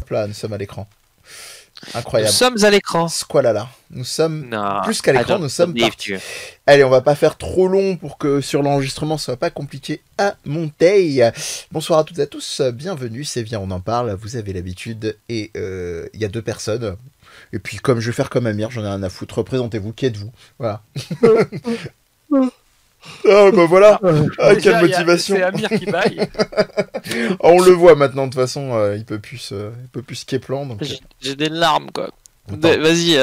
Hop là, nous sommes à l'écran. Nous Incroyable. sommes à l'écran. Squalala. Nous sommes Non, plus qu'à I l'écran, don't nous sommes believe partis. you. Allez, on va pas faire trop long pour que sur l'enregistrement, ça soit pas compliqué à monter. Bonsoir à toutes et à tous, bienvenue, c'est Viens, on en parle, vous avez l'habitude, et il y a deux personnes. Et puis comme je vais faire comme Amir, j'en ai rien à foutre, représentez-vous, qui êtes-vous? Voilà. Ah bah voilà, ah, quelle motivation. C'est Amir qui baille. Ah, on le voit maintenant, de toute façon, il peut plus Keplan, donc J'ai des larmes, quoi. Attends. Vas-y,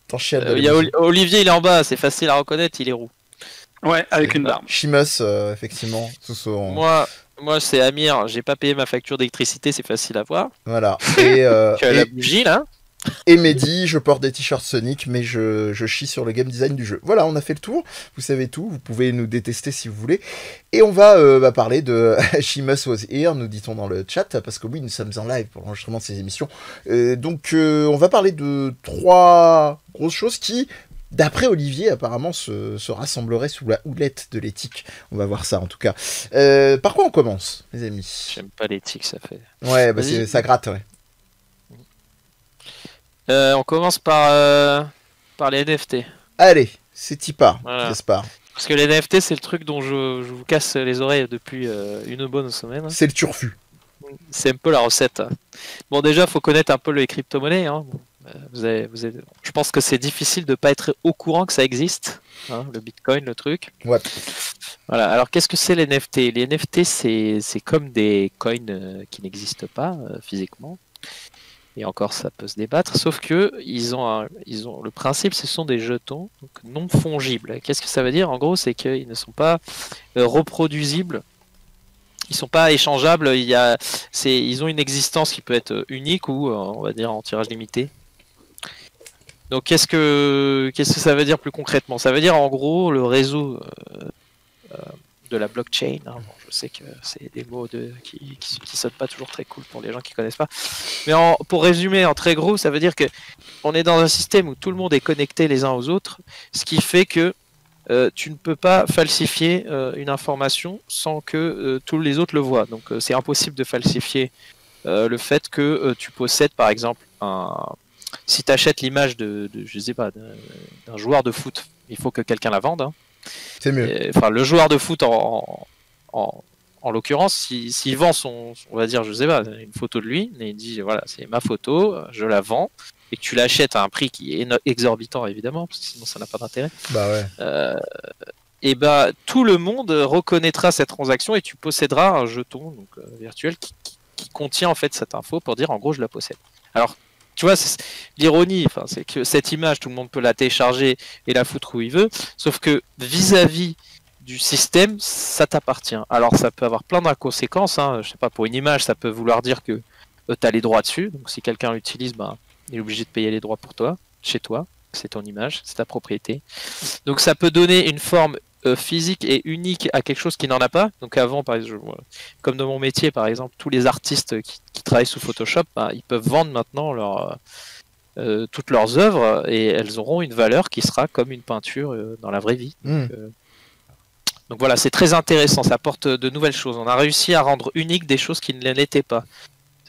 t'en chiales de il y a l'émission. Olivier, il est en bas, c'est facile à reconnaître, il est roux. Ouais, avec une larme. Shimus, effectivement, Soso, Moi c'est Amir, j'ai pas payé ma facture d'électricité, c'est facile à voir. voilà. Et, Tu as la bougie, là. et Mehdi, je porte des t-shirts Sonic, mais je chie sur le game design du jeu. Voilà, on a fait le tour, vous savez tout, vous pouvez nous détester si vous voulez. Et on va parler de Shimus Was Here, nous dit-on dans le chat, parce que oui, nous sommes en live pour l'enregistrement de ces émissions. Donc on va parler de 3 grosses choses qui, d'après Olivier, apparemment se rassembleraient sous la houlette de l'éthique. On va voir ça en tout cas. Par quoi on commence, les amis? J'aime pas l'éthique, ça fait. Ouais, bah Vas-y. ça gratte, ouais. On commence par les NFT. Allez, c'est Tipa, Voilà. Gaspard. Parce que les NFT, c'est le truc dont je vous casse les oreilles depuis une bonne semaine. C'est le turfu. C'est un peu la recette. Bon, déjà, faut connaître un peu les crypto-monnaies. Hein. Bon, je pense que c'est difficile de pas être au courant que ça existe. Hein, le Bitcoin, le truc. Ouais. Voilà. Alors, qu'est-ce que c'est les NFT? Les NFT, c'est comme des coins qui n'existent pas physiquement. Et encore, ça peut se débattre. Sauf que ils ont le principe, ce sont des jetons donc non fongibles. Qu'est-ce que ça veut dire? En gros, c'est qu'ils ne sont pas reproduisibles. Ils sont pas échangeables. Ils ont une existence qui peut être unique ou on va dire en tirage limité. Donc qu'est-ce que ça veut dire plus concrètement? Ça veut dire en gros le réseau de la blockchain. Hein. Bon, je sais que c'est des mots qui sonnent pas toujours très cool pour les gens qui connaissent pas. Mais pour résumer en très gros, ça veut dire que on est dans un système où tout le monde est connecté les uns aux autres, ce qui fait que tu ne peux pas falsifier une information sans que tous les autres le voient. Donc c'est impossible de falsifier le fait que tu possèdes par exemple si tu achètes l'image je sais pas d'un joueur de foot, il faut que quelqu'un la vende. Hein. C'est mieux. Enfin le joueur de foot en l'occurrence, s'il vend on va dire, je sais pas, une photo de lui, et il dit voilà, c'est ma photo, je la vends, et que tu l'achètes à un prix qui est exorbitant évidemment, parce que sinon ça n'a pas d'intérêt. Bah ouais. Et bah tout le monde reconnaîtra cette transaction et tu posséderas un jeton donc, virtuel qui contient en fait cette info pour dire en gros je la possède. Alors tu vois, l'ironie, enfin, c'est que cette image, tout le monde peut la télécharger et la foutre où il veut, sauf que vis-à-vis du système, ça t'appartient. Alors ça peut avoir plein de conséquences, hein. Je sais pas, pour une image, ça peut vouloir dire que tu as les droits dessus, donc si quelqu'un l'utilise, ben, il est obligé de payer les droits pour toi, chez toi, c'est ton image, c'est ta propriété. Donc ça peut donner une forme physique et unique à quelque chose qui n'en a pas. Donc avant, par exemple, comme dans mon métier, par exemple, tous les artistes qui travaillent sous Photoshop, ben, ils peuvent vendre maintenant toutes leurs œuvres et elles auront une valeur qui sera comme une peinture dans la vraie vie. Donc voilà, c'est très intéressant, ça apporte de nouvelles choses. On a réussi à rendre unique des choses qui ne l'étaient pas.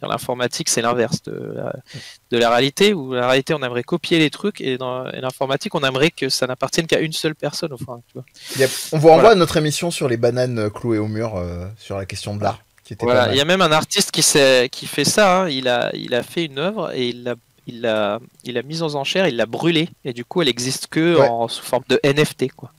L'informatique, c'est l'inverse de la réalité, où la réalité, on aimerait copier les trucs, et dans l'informatique, on aimerait que ça n'appartienne qu'à une seule personne. Enfin, tu vois. On vous renvoie à notre émission sur les bananes clouées au mur, sur la question de l'art. Voilà, il y a même un artiste qui fait ça, hein. Il a fait une œuvre, et il l'a mise aux enchères, il l'a brûlée, et du coup, elle n'existe que sous forme de NFT, quoi.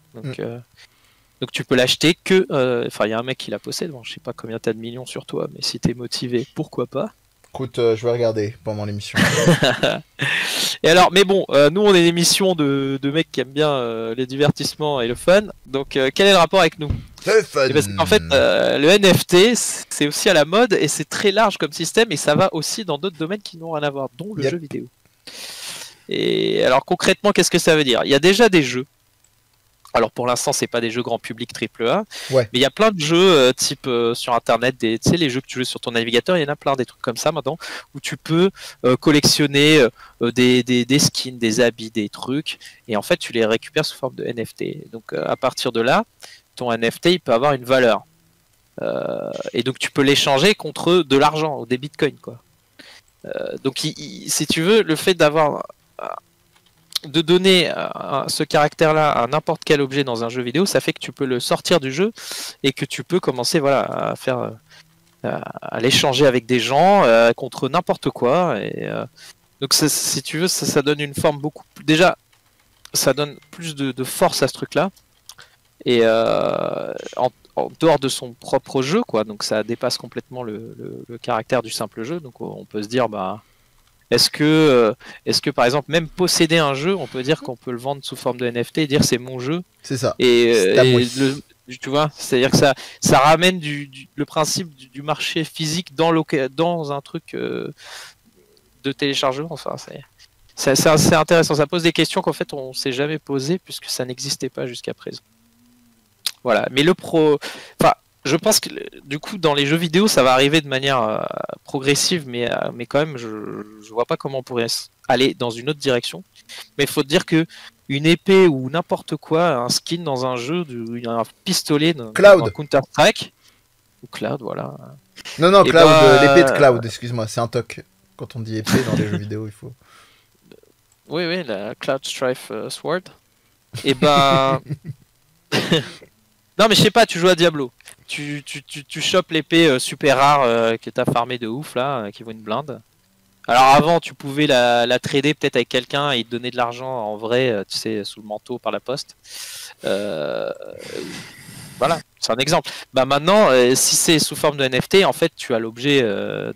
Donc tu peux l'acheter que... Enfin, il y a un mec qui la possède, bon, je sais pas combien t'as de millions sur toi, mais si t'es motivé, pourquoi pas. Écoute, je vais regarder pendant l'émission. Et alors, mais bon, nous on est une émission de mecs qui aiment bien les divertissements et le fun, donc quel est le rapport avec nous? Le fun. Parce qu'en fait, le NFT, c'est aussi à la mode, et c'est très large comme système, et ça va aussi dans d'autres domaines qui n'ont rien à voir, dont le jeu vidéo. Et alors concrètement, qu'est-ce que ça veut dire? Il y a déjà des jeux. Alors pour l'instant, c'est pas des jeux grand public AAA, mais il y a plein de jeux type sur internet, tu sais, les jeux que tu joues sur ton navigateur, il y en a plein, des trucs comme ça maintenant, où tu peux collectionner des skins, des habits, des trucs, et en fait tu les récupères sous forme de NFT. Donc à partir de là, ton NFT il peut avoir une valeur. Et donc tu peux l'échanger contre de l'argent ou des bitcoins, quoi. Donc, si tu veux, le fait de donner ce caractère-là à n'importe quel objet dans un jeu vidéo, ça fait que tu peux le sortir du jeu et que tu peux commencer à faire à l'échanger avec des gens contre n'importe quoi. Donc si tu veux, ça donne une forme beaucoup plus... Déjà, ça donne plus de force à ce truc-là. Et en dehors de son propre jeu, quoi. Donc ça dépasse complètement le caractère du simple jeu. Donc on peut se dire, est-ce que par exemple, même posséder un jeu, on peut dire qu'on peut le vendre sous forme de NFT et dire c'est mon jeu. C'est ça. Tu vois, c'est-à-dire que ça ramène le principe du marché physique dans un truc de téléchargement. Enfin, c'est assez intéressant. Ça pose des questions qu'en fait on s'est jamais posées puisque ça n'existait pas jusqu'à présent. Voilà. Mais je pense que du coup dans les jeux vidéo ça va arriver de manière progressive, mais quand même je vois pas comment on pourrait aller dans une autre direction. Mais il faut te dire que une épée ou n'importe quoi, un skin dans un jeu, un pistolet dans Counter-Strike ou Cloud, voilà. Non, Cloud, l'épée de Cloud, excuse-moi, c'est un toc. Quand on dit épée dans les jeux vidéo, il faut. Oui, la Cloud Strife Sword. Non, mais je sais pas, tu joues à Diablo. Tu chopes l'épée super rare que t'as farmé de ouf là, qui vaut une blinde. Alors avant, tu pouvais la trader peut-être avec quelqu'un et il te donner de l'argent en vrai, tu sais, sous le manteau par la poste. Voilà, c'est un exemple. Maintenant, si c'est sous forme de NFT, en fait, tu as l'objet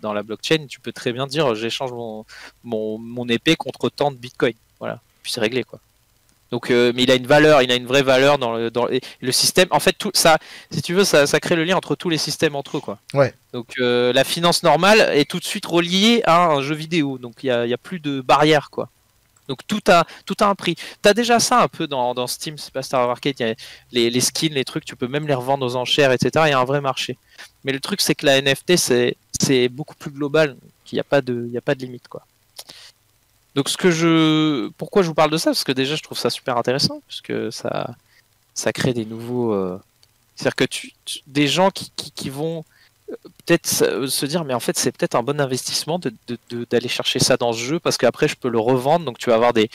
dans la blockchain. Tu peux très bien dire, j'échange mon épée contre tant de Bitcoin. Voilà, puis c'est réglé quoi. Donc, mais il a une valeur, il a une vraie valeur dans le système. En fait, tout ça, si tu veux, ça crée le lien entre tous les systèmes entre eux, quoi. Ouais. Donc, la finance normale est tout de suite reliée à un jeu vidéo. Donc, il y a plus de barrières, quoi. Donc, tout a un prix. T'as déjà ça un peu dans Steam, c'est pas Star Market. Il y a les skins, les trucs, tu peux même les revendre aux enchères, etc. Il y a un vrai marché. Mais le truc, c'est que la NFT, c'est beaucoup plus global. Il n'y a pas de limite, quoi. Donc pourquoi je vous parle de ça? Parce que déjà je trouve ça super intéressant, puisque ça crée des nouveaux... C'est-à-dire que des gens qui vont peut-être se dire, mais en fait c'est peut-être un bon investissement d'aller chercher ça dans ce jeu, parce qu'après je peux le revendre, donc tu vas avoir des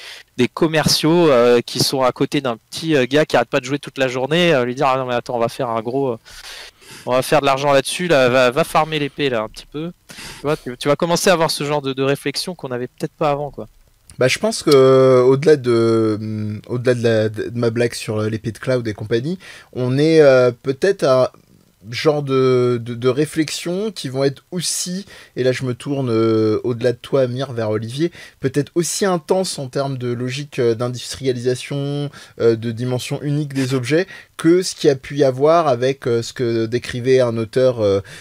commerciaux qui sont à côté d'un petit gars qui arrête pas de jouer toute la journée, lui dire, ah non mais attends, on va faire un gros... on va faire de l'argent là-dessus, là, va farmer l'épée là un petit peu. Tu vas commencer à avoir ce genre de réflexion qu'on avait peut-être pas avant, quoi. Je pense que au-delà de ma blague sur l'épée de Cloud et compagnie, on est peut-être à genre de réflexions qui vont être aussi, et là je me tourne au-delà de toi Amir vers Olivier, peut-être aussi intense en termes de logique d'industrialisation, de dimension unique des objets, que ce qu'il y a pu y avoir avec ce que décrivait un auteur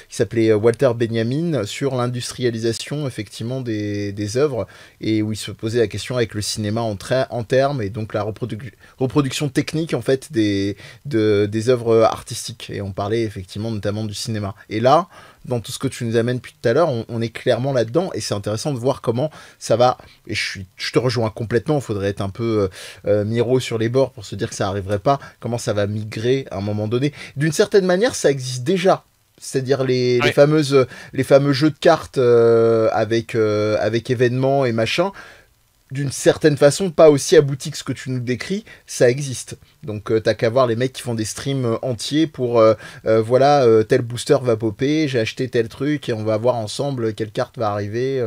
qui s'appelait Walter Benjamin sur l'industrialisation effectivement des œuvres, et où il se posait la question avec le cinéma en termes, et donc la reproduction technique en fait des œuvres artistiques, et on parlait effectivement notamment du cinéma. Et là, dans tout ce que tu nous amènes depuis tout à l'heure, on est clairement là-dedans, et c'est intéressant de voir comment ça va, et je te rejoins complètement, il faudrait être un peu Miro sur les bords pour se dire que ça arriverait pas, comment ça va migrer à un moment donné. D'une certaine manière, ça existe déjà, c'est-à-dire les fameux jeux de cartes avec événements et machin, d'une certaine façon, pas aussi abouti que ce que tu nous décris, ça existe. Donc t'as qu'à voir les mecs qui font des streams entiers pour tel booster va popper, j'ai acheté tel truc et on va voir ensemble quelle carte va arriver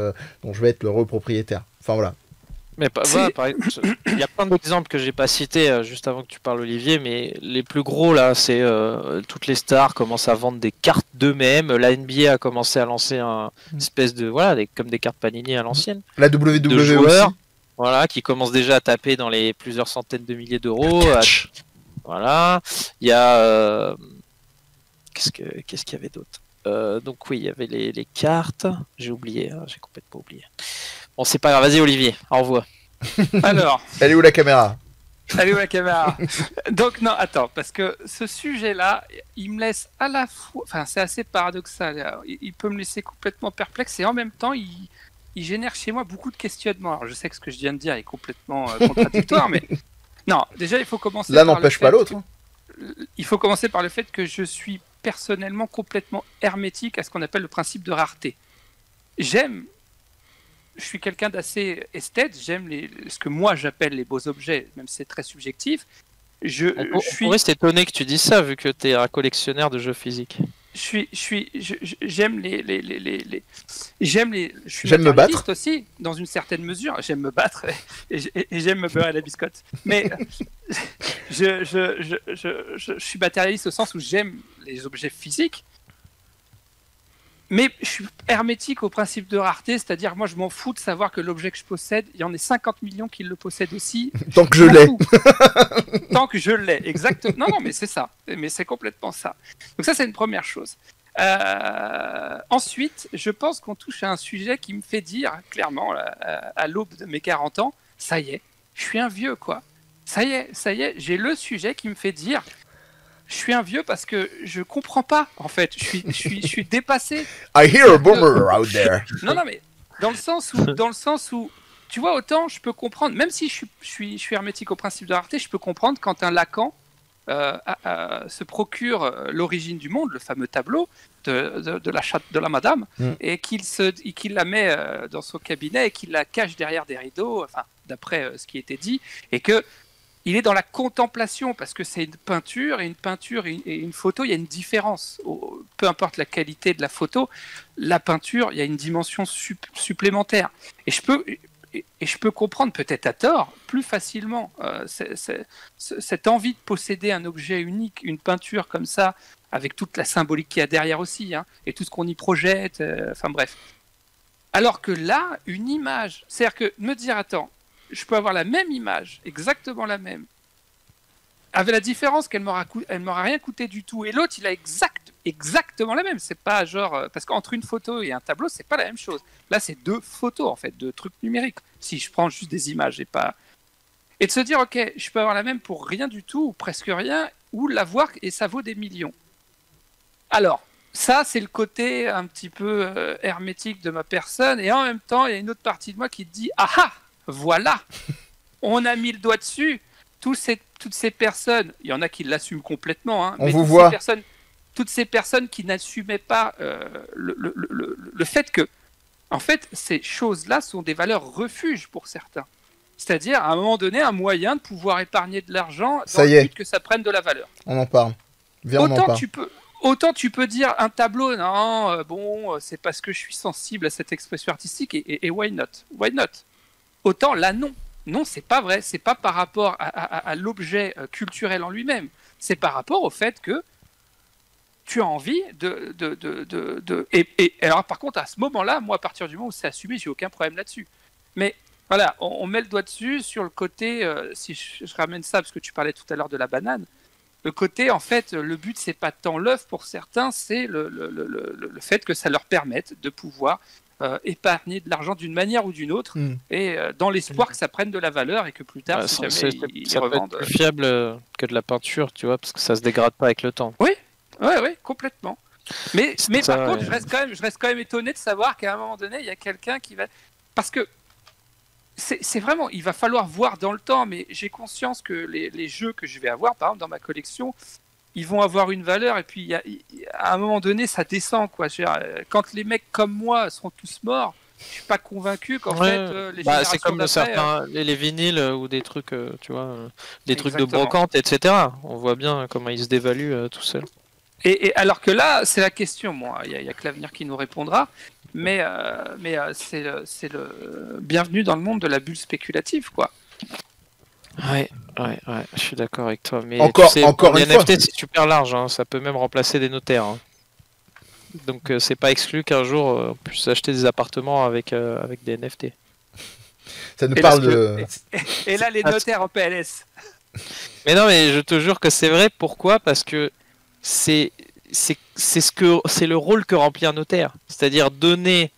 dont je vais être l'heureux propriétaire. Enfin voilà. Mais il y a plein d'exemples que j'ai pas cités juste avant que tu parles, Olivier, mais les plus gros là, c'est toutes les stars commencent à vendre des cartes d'eux-mêmes. La NBA a commencé à lancer une espèce de comme des cartes Panini à l'ancienne. La WWE aussi. Voilà, qui commence déjà à taper dans les plusieurs centaines de milliers d'euros. Voilà. Il y a... Qu'est-ce qu'il y avait d'autre donc oui, il y avait les cartes. J'ai oublié, j'ai complètement oublié. Bon, c'est pas grave. Vas-y, Olivier, au revoir. Alors... Elle est où la caméra? Donc non, attends, parce que ce sujet-là, il me laisse à la fois... Enfin, c'est assez paradoxal. Il peut me laisser complètement perplexe et en même temps, il génère chez moi beaucoup de questionnements. Alors, je sais que ce que je viens de dire est complètement contradictoire, mais non, déjà, il faut commencer L'un n'empêche pas l'autre. Il faut commencer par le fait que je suis personnellement complètement hermétique à ce qu'on appelle le principe de rareté. J'aime je suis quelqu'un d'assez esthète, j'aime ce que moi j'appelle les beaux objets, même si c'est très subjectif. On pourrait s'étonner que tu dis ça, vu que tu es un collectionneur de jeux physiques. J'aime je suis J'aime me battre aussi, dans une certaine mesure. J'aime me battre et j'aime me beurrer la biscotte. Mais je suis matérialiste au sens où j'aime les objets physiques. Mais je suis hermétique au principe de rareté, c'est-à-dire moi je m'en fous de savoir que l'objet que je possède, il y en a 50 millions qui le possèdent aussi. Tant que je l'ai. Tant que je l'ai, exactement. Non, mais c'est ça. Mais c'est complètement ça. Donc ça, c'est une première chose. Ensuite, je pense qu'on touche à un sujet qui me fait dire, clairement, à l'aube de mes 40 ans, ça y est, je suis un vieux, quoi. Ça y est, j'ai le sujet qui me fait dire... Je suis un vieux parce que je comprends pas, en fait. Je suis dépassé. I hear a boomer out there. Non, mais dans le sens où, tu vois, autant je peux comprendre, même si je suis hermétique au principe de rareté, je peux comprendre quand un Lacan se procure l'origine du monde, le fameux tableau de la chatte de la madame, et qu'il la met dans son cabinet et qu'il la cache derrière des rideaux, enfin, d'après ce qui était dit, et que il est dans la contemplation, parce que c'est une peinture et une photo, il y a une différence. Peu importe la qualité de la photo, la peinture, il y a une dimension supplémentaire. Et je peux comprendre, peut-être à tort, plus facilement cette envie de posséder un objet unique, une peinture comme ça, avec toute la symbolique qu'il y a derrière aussi, hein, et tout ce qu'on y projette, enfin bref. Alors que là, une image, c'est-à-dire que me dire, attends, je peux avoir la même image, exactement la même, avec la différence qu'elle m'aura rien coûté du tout, et l'autre il a exactement la même. C'est pas genre parce qu'entre une photo et un tableau c'est pas la même chose. Là c'est deux photos en fait, deux trucs numériques. Si je prends juste des images et de se dire ok, je peux avoir la même pour rien du tout ou presque rien, ou l'avoir et ça vaut des millions. Alors ça c'est le côté un petit peu hermétique de ma personne, et en même temps il y a une autre partie de moi qui te dit ah voilà, on a mis le doigt dessus. Toutes ces personnes, il y en a qui l'assument complètement, hein, mais toutes ces personnes qui n'assumaient pas le fait que, en fait, ces choses-là sont des valeurs refuges pour certains. C'est-à-dire, à un moment donné, un moyen de pouvoir épargner de l'argent dans le but que ça prenne de la valeur. On en parle. Autant tu peux dire un tableau, non, bon, c'est parce que je suis sensible à cette expression artistique, et why not? Why not? Autant là, non. Non, c'est pas vrai. C'est pas par rapport à l'objet culturel en lui-même. C'est par rapport au fait que tu as envie Et alors, par contre, à ce moment-là, moi, à partir du moment où c'est assumé, j'ai aucun problème là-dessus. Mais voilà, on met le doigt dessus sur le côté, si je ramène ça, parce que tu parlais tout à l'heure de la banane, le côté, en fait, le but, c'est pas tant l'œuf pour certains, c'est le fait que ça leur permette de pouvoir épargner de l'argent d'une manière ou d'une autre, et dans l'espoir que ça prenne de la valeur et que plus tard, si jamais ils revendent... peut être plus fiable que de la peinture, tu vois, parce que ça se dégrade pas avec le temps. Oui, complètement. Mais par contre, je reste quand même étonné de savoir qu'à un moment donné, il y a quelqu'un qui va... Parce que c'est vraiment... Il va falloir voir dans le temps, mais j'ai conscience que les jeux que je vais avoir, par exemple, dans ma collection, ils vont avoir une valeur, et puis à un moment donné, ça descend, quoi. Quand les mecs comme moi seront tous morts, je suis pas convaincu qu'en fait les générations c'est comme d'après, certains les vinyles ou des trucs, tu vois, des trucs de brocante, etc. On voit bien comment ils se dévaluent tout seuls. Et alors que là, c'est la question. Bon, il y a que l'avenir qui nous répondra, mais c'est le bienvenue dans le monde de la bulle spéculative, quoi. Ouais, je suis d'accord avec toi. Mais encore les une fois, NFT, c'est super large, hein, ça peut même remplacer des notaires. Hein. Donc c'est pas exclu qu'un jour on puisse acheter des appartements avec des NFT. Ça nous parle de... Et là, les notaires en PLS. Mais non, mais je te jure que c'est vrai. Pourquoi? Parce que c'est le rôle que remplit un notaire. C'est-à-dire donner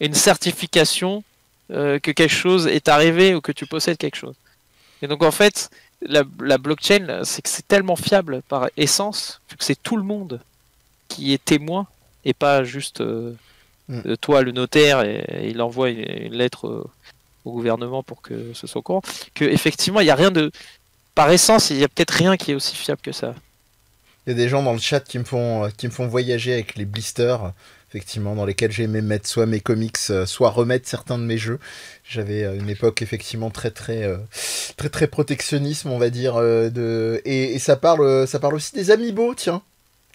une certification que quelque chose est arrivé ou que tu possèdes quelque chose. Et donc en fait, la blockchain, c'est que c'est tellement fiable par essence, que c'est tout le monde qui est témoin et pas juste toi le notaire, et il envoie une lettre au gouvernement pour que ce soit au courant, que effectivement il y a rien de... Par essence, il y a peut-être rien qui est aussi fiable que ça. Il y a des gens dans le chat qui me font voyager avec les blisters. effectivement, dans lesquels j'ai aimé mettre soit mes comics, soit remettre certains de mes jeux. J'avais une époque effectivement très protectionnisme, on va dire, et ça parle aussi des amiibo, tiens,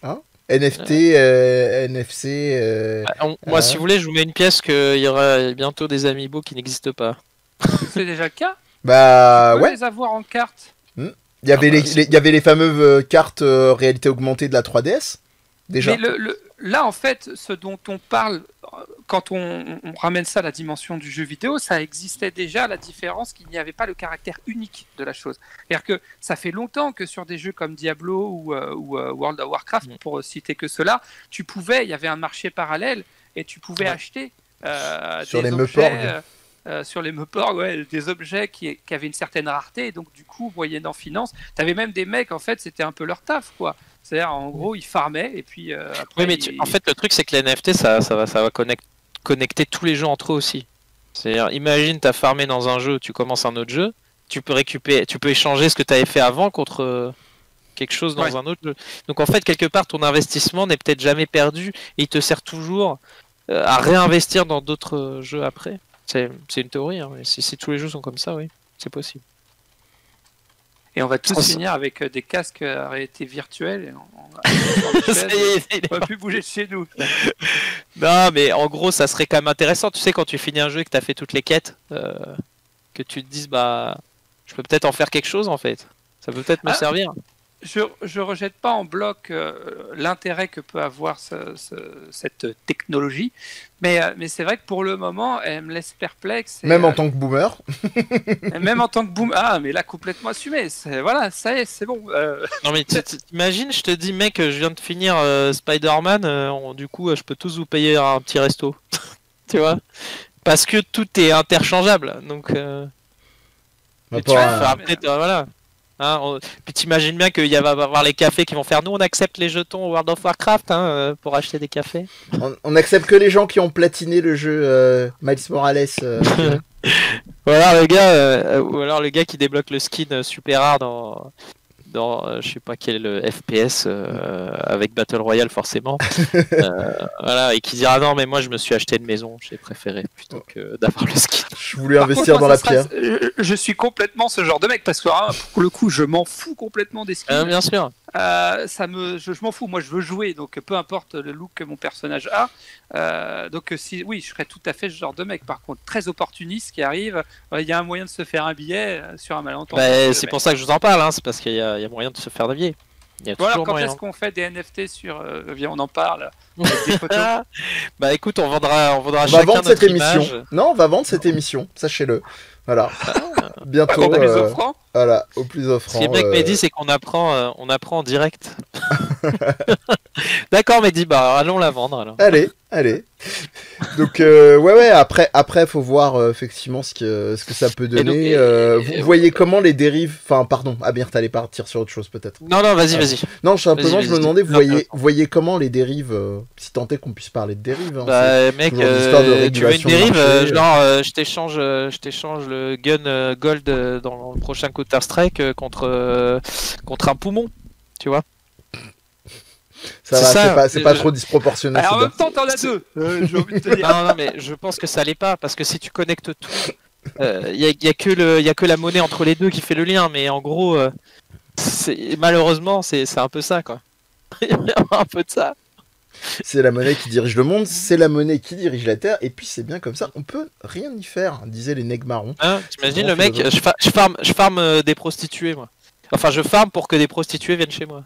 hein, NFT, NFC. Moi, si vous voulez, je vous mets une pièce qu'il y aura bientôt des amiibo qui n'existent pas. C'est déjà le cas. Bah Tu peux ouais. les avoir en carte. Il y avait il y avait les fameuses cartes réalité augmentée de la 3DS déjà. Mais là, en fait, ce dont on parle, quand on ramène ça à la dimension du jeu vidéo, ça existait déjà, la différence qu'il n'y avait pas le caractère unique de la chose. C'est-à-dire que ça fait longtemps que sur des jeux comme Diablo ou World of Warcraft, pour citer que cela, il y avait un marché parallèle et tu pouvais acheter sur des les objets... sur les Meuporg, ouais, des objets qui avaient une certaine rareté, et donc du coup, moyennant finance, t'avais même des mecs, en fait, c'était un peu leur taf, quoi. C'est-à-dire, en gros, ils farmaient, et puis après... Oui, mais en fait, le truc, c'est que les NFT, ça va connecter tous les jeux entre eux aussi. C'est-à-dire, imagine, t'as farmé dans un jeu, tu commences un autre jeu, tu peux échanger ce que t'avais fait avant contre quelque chose dans un autre jeu. Donc, en fait, quelque part, ton investissement n'est peut-être jamais perdu, et il te sert toujours à réinvestir dans d'autres jeux après. C'est une théorie, hein. Si tous les jeux sont comme ça, oui, c'est possible. Et on va tous finir avec des casques à réalité virtuelle. On va plus bouger de chez nous. Non, mais en gros, ça serait quand même intéressant. Tu sais, quand tu finis un jeu et que tu as fait toutes les quêtes, que tu te dises, bah, je peux peut-être en faire quelque chose, en fait. Ça peut peut-être me servir. Je rejette pas en bloc l'intérêt que peut avoir cette technologie, mais c'est vrai que pour le moment, elle me laisse perplexe. Même en tant que boomer. Même en tant que boomer. Ah, mais là, complètement assumé. Voilà, ça y est, c'est bon. Non, mais t'imagines, je te dis, mec, je viens de finir Spider-Man, du coup, je peux tous vous payer un petit resto. Tu vois? Parce que tout est interchangeable. Donc, tu vas faire peut-être, voilà. Hein, puis t'imagines bien qu'il va y avoir les cafés qui vont faire nous on accepte les jetons World of Warcraft pour acheter des cafés. On accepte que les gens qui ont platiné le jeu Miles Morales. Ou alors le gars qui débloque le skin super rare dans je sais pas quel FPS avec Battle Royale forcément. Voilà, et qui dira non mais moi je me suis acheté une maison, j'ai préféré plutôt que d'avoir le skin. Je voulais investir dans la pierre. Je suis complètement ce genre de mec parce que pour le coup je m'en fous complètement des skins. Bien sûr. Je m'en fous, moi je veux jouer, donc peu importe le look que mon personnage a. Donc oui, je serais tout à fait ce genre de mec. Par contre, très opportuniste qui arrive, il y a un moyen de se faire un billet sur un malentendu. C'est pour ça que je vous en parle, c'est parce qu'il y a moyen de se faire des billets. Voilà, quand est-ce qu'on fait des NFT sur viens, on en parle avec des photos. Bah écoute, on va vendre cette émission. Non, on va vendre cette émission, sachez-le. Voilà. Bientôt. Au plus offrant. Voilà, au plus offrant. Ce que le mec m'a dit, c'est qu'on apprend en direct. D'accord, Mehdi, bah allons la vendre alors. Allez. Donc ouais, après faut voir effectivement ce que ça peut donner. Vous voyez comment les dérives. Enfin, pardon, Abir, t'allais partir sur autre chose peut-être. Non, vas-y. Non, simplement, je me demandais, vous voyez comment les dérives, si tant est qu'on puisse parler de dérives. Bah, mec, tu veux une dérive, genre, je t'échange le gun gold dans le prochain Counter-Strike contre un poumon, tu vois. Ça va, c'est pas trop disproportionné. En même temps, t'en as deux. J'ai envie de te dire. Non, mais je pense que ça l'est pas, parce que si tu connectes tout, il y a que la monnaie entre les deux qui fait le lien, mais en gros, malheureusement, c'est un peu ça, quoi. Il y a un peu de ça. C'est la monnaie qui dirige le monde, c'est la monnaie qui dirige la Terre, et puis c'est bien comme ça, on peut rien y faire, disaient les nègres marrons. T'imagines le mec, je farme des prostituées, moi. Enfin, je farme pour que des prostituées viennent chez moi.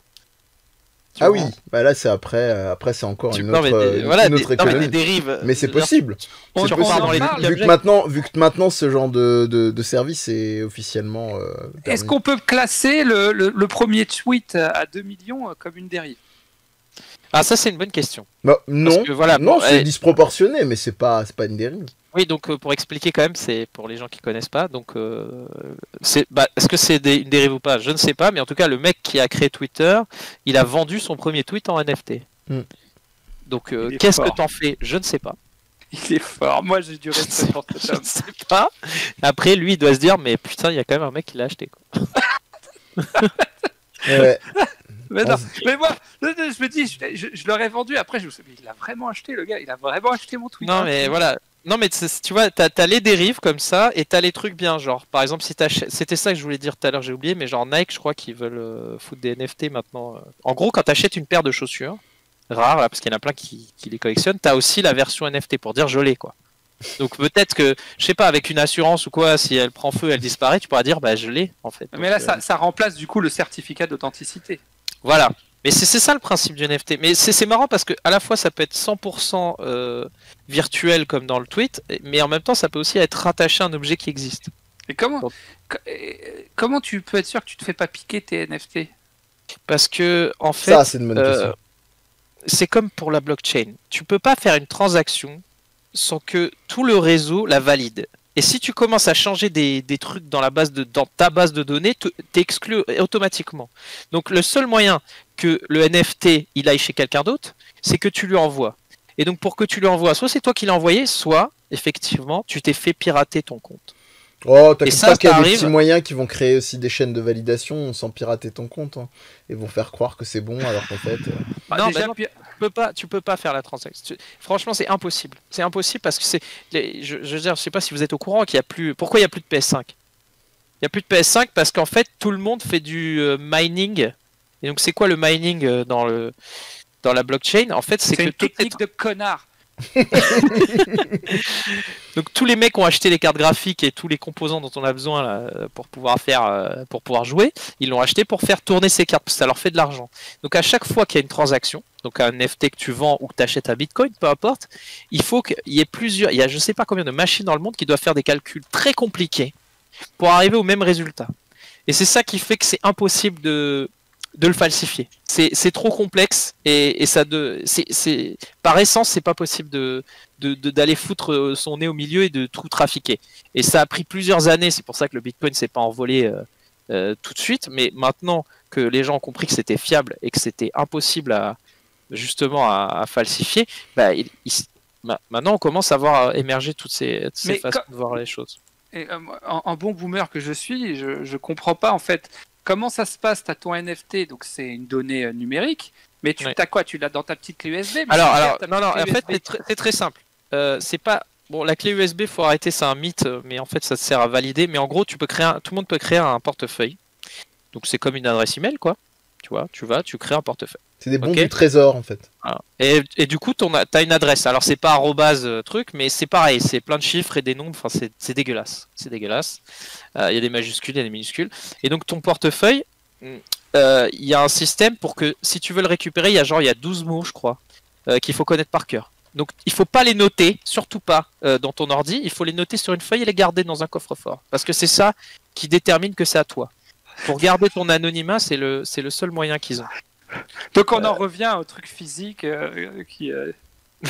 Ah oui, bah là c'est après c'est encore une autre économie. Mais des dérives. Mais c'est possible. On c'est possible. Vu que maintenant ce genre de service est officiellement. Est-ce qu'on peut classer le premier tweet à 2 millions comme une dérive? Ah, ça c'est une bonne question. Bah, non, c'est disproportionné, mais c'est pas une dérive. Oui, donc pour expliquer quand même, c'est pour les gens qui connaissent pas. Donc, est-ce que c'est une dérive ou pas? Je ne sais pas, mais en tout cas, le mec qui a créé Twitter, il a vendu son premier tweet en NFT. Donc, qu'est-ce que t'en fais? Je ne sais pas. Il est fort. Moi, j'ai du respect pour cet homme. Je ne sais pas. Après, lui, il doit se dire, mais putain, il y a quand même un mec qui l'a acheté, quoi. Ouais. Mais non, mais moi, je me dis, je l'aurais vendu. Après, je me suis dit, il a vraiment acheté, le gars. Il a vraiment acheté mon tweet. Non, mais voilà. Non, mais tu vois, t'as les dérives comme ça et t'as les trucs bien. Genre, par exemple, si c'était ça que je voulais dire tout à l'heure, j'ai oublié, mais genre Nike, je crois qu'ils veulent foutre des NFT maintenant. En gros, quand t'achètes une paire de chaussures, rares, là, parce qu'il y en a plein qui les collectionnent, t'as aussi la version NFT pour dire je l'ai, quoi. Donc peut-être que, je sais pas, avec une assurance ou quoi, si elle prend feu, elle disparaît, tu pourras dire, bah je l'ai, en fait. Mais donc, là, ça remplace du coup le certificat d'authenticité. Voilà. Mais c'est ça le principe du NFT. Mais c'est marrant parce que à la fois ça peut être 100% virtuel comme dans le tweet, mais en même temps ça peut aussi être rattaché à un objet qui existe. Et comment tu peux être sûr que tu te fais pas piquer tes NFT? Parce que en fait, Ça, c'est une bonne question. c'est comme pour la blockchain. Tu peux pas faire une transaction sans que tout le réseau la valide. Et si tu commences à changer des trucs dans ta base de données, t'es exclu automatiquement. Donc le seul moyen que le NFT il aille chez quelqu'un d'autre, c'est que tu lui envoies. Et donc pour que tu lui envoies, soit c'est toi qui l'as envoyé, soit effectivement tu t'es fait pirater ton compte. Oh, t'inquiète ça, pas qu'il y a ça des arrive. petits moyens qui vont créer aussi des chaînes de validation sans pirater ton compte. Hein, et vont faire croire que c'est bon alors qu'en fait. Non, déjà, bah non, tu peux pas faire la transaction. Franchement, c'est impossible. C'est impossible parce que je veux dire, je sais pas si vous êtes au courant qu'il y a plus. Pourquoi il y a plus de PS5? Il y a plus de PS5 parce qu'en fait tout le monde fait du mining. Et donc c'est quoi le mining dans la blockchain? En fait, c'est que une technique de connard. Donc tous les mecs ont acheté les cartes graphiques et tous les composants dont on a besoin là, pour pouvoir jouer, ils l'ont acheté pour faire tourner ces cartes parce que ça leur fait de l'argent. Donc à chaque fois qu'il y a une transaction, donc un NFT que tu vends ou que tu achètes à Bitcoin, peu importe, il faut qu'il y ait il y a je sais pas combien de machines dans le monde qui doivent faire des calculs très compliqués pour arriver au même résultat. Et c'est ça qui fait que c'est impossible de le falsifier. C'est trop complexe et par essence c'est pas possible d'aller foutre son nez au milieu et de tout trafiquer. Et ça a pris plusieurs années, c'est pour ça que le Bitcoin s'est pas envolé tout de suite, mais maintenant que les gens ont compris que c'était fiable et que c'était impossible à falsifier, bah, maintenant on commence à voir émerger toutes ces façons de voir les choses. Et, en bon boomer que je suis, je comprends pas en fait. Comment ça se passe? T'as ton NFT, donc c'est une donnée numérique, mais t'as quoi? Tu l'as dans ta petite clé USB? Alors, non, en fait, c'est très simple. C'est pas bon, la clé USB, faut arrêter, c'est un mythe, mais en fait, ça sert à valider. Mais en gros, tout le monde peut créer un portefeuille. Donc c'est comme une adresse email, quoi. Tu vois, tu crées un portefeuille. C'est des bons du trésor, en fait. Voilà. Et du coup, t'as une adresse. Alors c'est pas arrobase truc, mais c'est pareil, c'est plein de chiffres et des nombres. Enfin, c'est dégueulasse. C'est dégueulasse. Il y a des majuscules, il y a des minuscules. Et donc ton portefeuille, il y a un système pour que si tu veux le récupérer, il y a 12 mots, je crois, qu'il faut connaître par cœur. Donc il faut pas les noter, surtout pas dans ton ordi. Il faut les noter sur une feuille et les garder dans un coffre-fort, parce que c'est ça qui détermine que c'est à toi. Pour garder ton anonymat, c'est le seul moyen qu'ils ont. Donc on en revient au truc physique qui.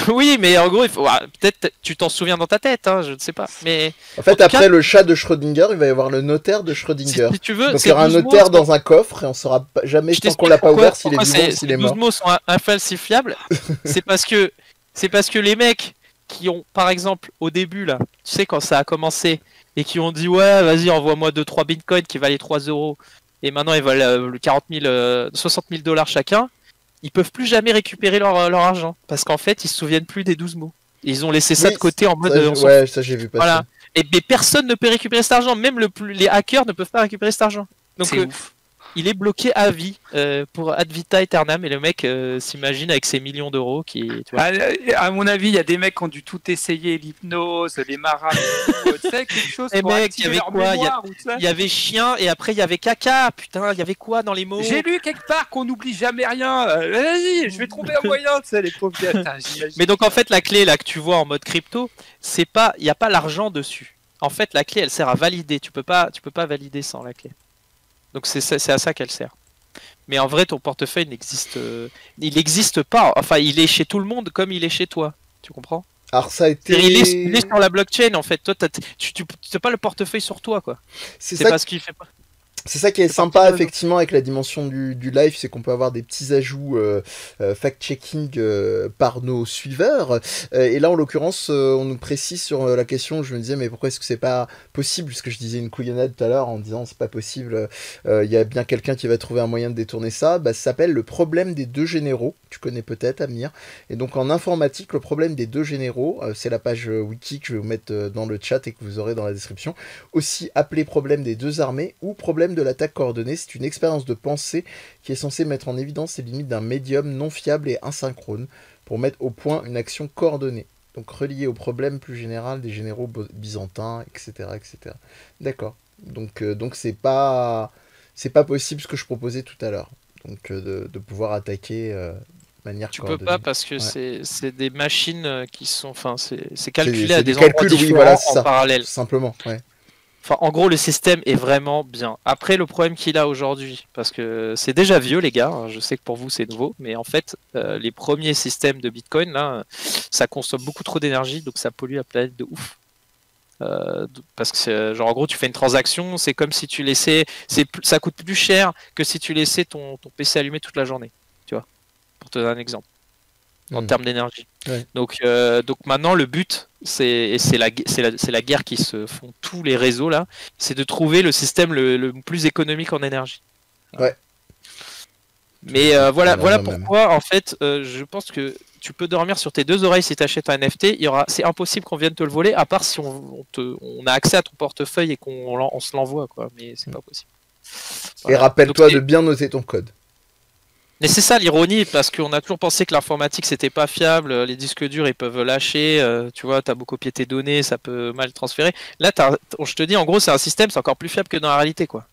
Oui, mais en gros, peut-être tu t'en souviens dans ta tête, hein, je ne sais pas. Mais en fait, après le chat de Schrödinger, il va y avoir le notaire de Schrödinger. Si tu veux, donc il y aura un notaire dans un coffre et on saura jamais tant qu'on l'a pas ouvert s'il est vivant ou s'il est mort. Les 12 mots sont infalsifiables. c'est parce que les mecs qui ont, par exemple, au début là, tu sais quand ça a commencé et qui ont dit ouais, vas-y, envoie-moi 2-3 bitcoins qui valaient 3 euros et maintenant ils valent 60 000 $ chacun. Ils peuvent plus jamais récupérer leur argent parce qu'en fait ils se souviennent plus des 12 mots. Et ils ont laissé ça de côté en mode. Ouais, ça j'ai vu passer. Voilà. Mais personne ne peut récupérer cet argent, même les hackers ne peuvent pas récupérer cet argent. Donc il est bloqué à vie pour ad vita aeternam et le mec s'imagine avec ses millions d'euros qui. Tu vois. À mon avis, il y a des mecs qui ont dû tout essayer, l'hypnose, les marabouts, tu sais, quelque chose pour activer leur mémoire. Il y avait chien et après il y avait caca. Putain, il y avait quoi dans les mots? J'ai lu quelque part qu'on n'oublie jamais rien. Vas-y, je vais trouver un moyen, tu sais, les pauvres gars. Mais donc en fait, la clé là que tu vois en mode crypto, il n'y a pas l'argent dessus. En fait, la clé, elle sert à valider. Tu peux pas valider sans la clé. Donc c'est à ça qu'elle sert. Mais en vrai, ton portefeuille il n'existe pas. Enfin, il est chez tout le monde comme il est chez toi. Tu comprends? Alors ça a été. Il est sur la blockchain en fait. Toi, tu n'as pas le portefeuille sur toi, quoi. C'est parce qu'il fait pas. C'est ça qui est C'est sympa parti de- effectivement avec la dimension du live, c'est qu'on peut avoir des petits ajouts fact-checking par nos suiveurs. Et là en l'occurrence, on nous précise sur la question, je me disais mais pourquoi est-ce que c'est pas possible, puisque je disais une couillonnade tout à l'heure en disant c'est pas possible, il y a bien quelqu'un qui va trouver un moyen de détourner ça. Bah, ça s'appelle le problème des deux généraux, tu connais peut-être Amir. Et donc en informatique, le problème des deux généraux, c'est la page wiki que je vais vous mettre dans le chat et que vous aurez dans la description. Aussi appelé problème des deux armées ou problème de l'attaque coordonnée, c'est une expérience de pensée qui est censée mettre en évidence les limites d'un médium non fiable et asynchrone pour mettre au point une action coordonnée. Donc relié au problème plus général des généraux byzantins, etc. etc. D'accord. Donc c'est pas possible ce que je proposais tout à l'heure. Donc de pouvoir attaquer de manière Tu peux coordonnée. pas parce que Ouais. c'est des machines qui sont, enfin, c'est C'est calculé à du des endroits calcul, oui, différents voilà, c'est en ça. parallèle. Simplement, ouais. Enfin, en gros, le système est vraiment bien. Après, le problème qu'il a aujourd'hui, parce que c'est déjà vieux, les gars, hein, je sais que pour vous c'est nouveau, mais en fait, les premiers systèmes de Bitcoin, là, ça consomme beaucoup trop d'énergie, donc ça pollue la planète de ouf. Parce que, genre, en gros, tu fais une transaction, c'est comme si tu laissais. Ça coûte plus cher que si tu laissais ton PC allumé toute la journée, tu vois, pour te donner un exemple en termes d'énergie. Ouais. Donc maintenant, le but, et c'est la guerre qui se font tous les réseaux là, c'est de trouver le système le plus économique en énergie. Ouais. Mais voilà Voilà, moi-même. pourquoi, en fait, je pense que tu peux dormir sur tes deux oreilles si tu achètes un NFT. C'est impossible qu'on vienne te le voler, à part si on a accès à ton portefeuille et qu'on se l'envoie, quoi. Mais c'est pas possible. Et Voilà. rappelle-toi Donc, de bien noter ton code. mais c'est ça l'ironie, parce qu'on a toujours pensé que l'informatique c'était pas fiable, les disques durs ils peuvent lâcher, tu vois, t'as beau copier tes données, ça peut mal transférer. Là, je te dis, en gros, c'est un système, c'est encore plus fiable que dans la réalité, quoi.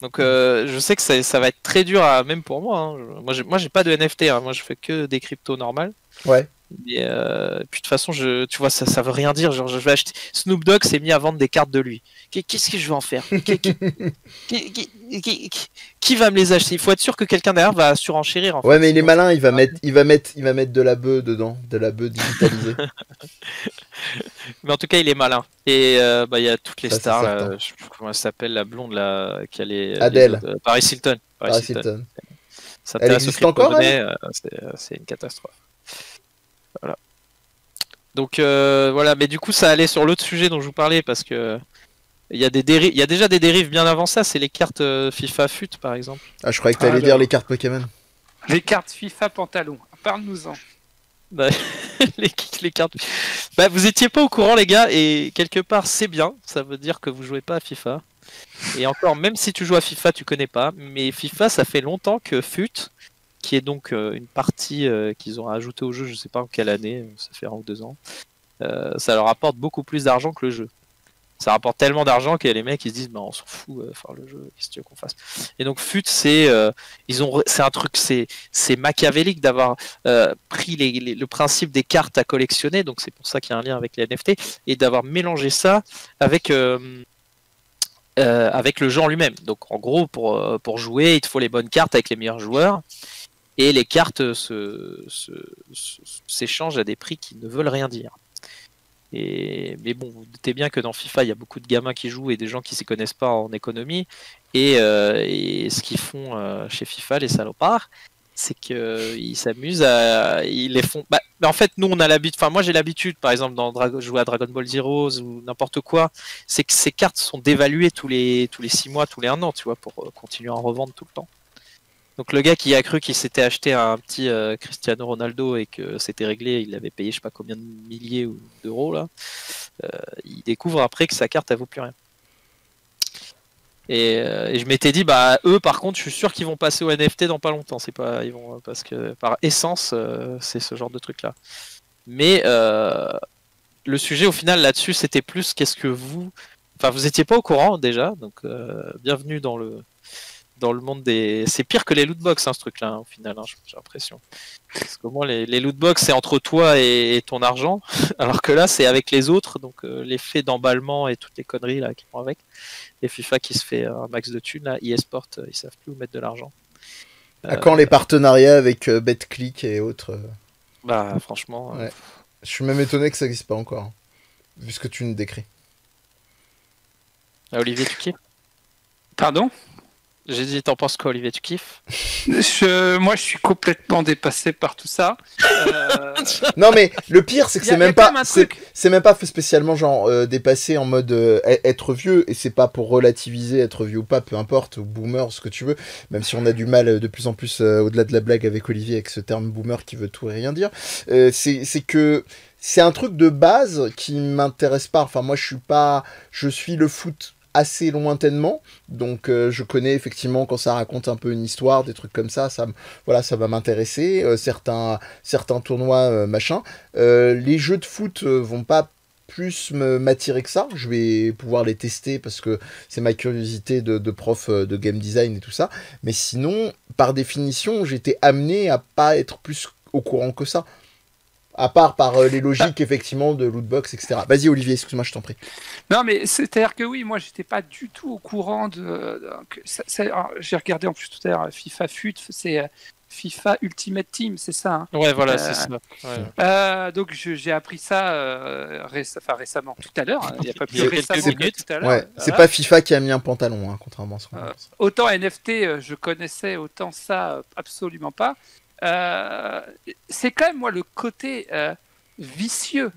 Donc, je sais que ça va être très dur, même pour moi. Hein. Moi, j'ai pas de NFT, hein. Moi, je fais que des cryptos normales. Ouais. Et puis de toute façon, tu vois, ça veut rien dire. Genre, je vais acheter. Snoop Dogg s'est mis à vendre des cartes de lui. Qu'est-ce que je vais en faire? Qui va me les acheter? Il faut être sûr que quelqu'un derrière va surenchérir. En Ouais, fait, mais il est sinon, malin, il va mettre de la bœuf dedans, de la bœuf digitalisée. mais en tout cas, il est malin. Et bah, il y a toutes les Ça, c'est stars. certain. Là, je sais plus comment elle s'appelle, la blonde là, qui a les Adèle, autres. Paris Hilton. Paris Hilton. Ça Elle t'intéresse aux existe encore, elle? crypto-monnaies, c'est une catastrophe. Voilà. Donc voilà, mais du coup, ça allait sur l'autre sujet dont je vous parlais parce que il y a déjà des dérives bien avant ça. C'est les cartes FIFA FUT par exemple. Ah, je croyais que t'allais dire les cartes Pokémon. Les cartes FIFA pantalon, parle-nous-en. Bah, les cartes. Bah, vous étiez pas au courant, les gars, et quelque part c'est bien. Ça veut dire que vous jouez pas à FIFA. Et encore, même si tu joues à FIFA, tu connais pas. Mais FIFA, ça fait longtemps que FUT, qui est donc une partie qu'ils ont ajoutée au jeu, je sais pas en quelle année, ça fait 1 ou 2 ans, ça leur apporte beaucoup plus d'argent que le jeu. Ça rapporte tellement d'argent que les mecs ils se disent bah on s'en fout, le jeu, qu'est-ce que tu veux qu'on fasse. Et donc FUT c'est un truc, c'est machiavélique d'avoir pris le principe des cartes à collectionner, donc c'est pour ça qu'il y a un lien avec les NFT, et d'avoir mélangé ça avec avec le jeu en lui-même. Donc en gros pour jouer il te faut les bonnes cartes avec les meilleurs joueurs. Et les cartes s'échangent à des prix qui ne veulent rien dire. Mais bon, vous doutez bien que dans FIFA, il y a beaucoup de gamins qui jouent et des gens qui ne s'y connaissent pas en économie. Et ce qu'ils font chez FIFA, les salopards, c'est qu'ils s'amusent ils les font. Bah, en fait, nous, on a l'habitude. Enfin, moi, j'ai l'habitude, par exemple, jouer à Dragon Ball Zeroes ou n'importe quoi. C'est que ces cartes sont dévaluées tous les 6 mois, tous les 1 an, tu vois, pour continuer à en revendre tout le temps. Donc le gars qui a cru qu'il s'était acheté un petit Cristiano Ronaldo et que c'était réglé, il avait payé je sais pas combien de milliers d'euros là, il découvre après que sa carte elle vaut plus rien. Et je m'étais dit bah eux par contre je suis sûr qu'ils vont passer au NFT dans pas longtemps, c'est pas ils vont parce que par essence c'est ce genre de truc là. Mais le sujet au final là-dessus c'était plus qu'est-ce que vous étiez pas au courant déjà donc bienvenue dans le monde des. C'est pire que les lootbox, hein, ce truc-là, hein, au final, hein, j'ai l'impression. Parce qu'au moins, les lootbox, c'est entre toi et ton argent, alors que là, c'est avec les autres, donc l'effet d'emballement et toutes les conneries là, qui vont avec. Et FIFA qui se fait un max de thunes, là, eSport, ils savent plus où mettre de l'argent. À quand les partenariats avec BetClick et autres Bah, franchement. Ouais. Je suis même étonné que ça n'existe pas encore, hein, vu ce que tu nous décris. Olivier, tu kiffes? Pardon? J'ai dit, t'en penses quoi, Olivier, tu kiffes? Moi, je suis complètement dépassé par tout ça. Non, mais le pire, c'est que Y a- c'est y a même quand pas, même un truc. c'est même pas spécialement genre dépassé en mode être vieux, et c'est pas pour relativiser être vieux ou pas, peu importe, ou boomer, ce que tu veux, même si on a du mal de plus en plus au-delà de la blague avec Olivier, avec ce terme boomer qui veut tout et rien dire. C'est que c'est un truc de base qui m'intéresse pas. Enfin, moi, je suis le foot assez lointainement, donc je connais effectivement quand ça raconte un peu une histoire, des trucs comme ça, voilà, ça va m'intéresser. Certains tournois, machin. Les jeux de foot vont pas plus m'attirer que ça. Je vais pouvoir les tester parce que c'est ma curiosité de prof de game design et tout ça. Mais sinon, par définition, j'étais amené à pas être plus au courant que ça. À part par les logiques, effectivement, de lootbox, etc. Vas-y, Olivier, excuse-moi, je t'en prie. Non, mais c'est-à-dire que oui, moi, j'étais pas du tout au courant alors, j'ai regardé en plus tout à l'heure FIFA FUT, c'est FIFA Ultimate Team, c'est ça, hein. Ouais, voilà, c'est ça. Ouais. Donc j'ai appris ça récemment, tout à l'heure, hein. Il n'y a pas plus Il y a récemment quelques que minutes. tout à l'heure. Ouais, c'est Voilà. pas FIFA qui a mis un pantalon, hein, contrairement à ce qu'on pense. Autant NFT, je connaissais, autant ça, absolument pas. C'est quand même, moi, le côté vicieux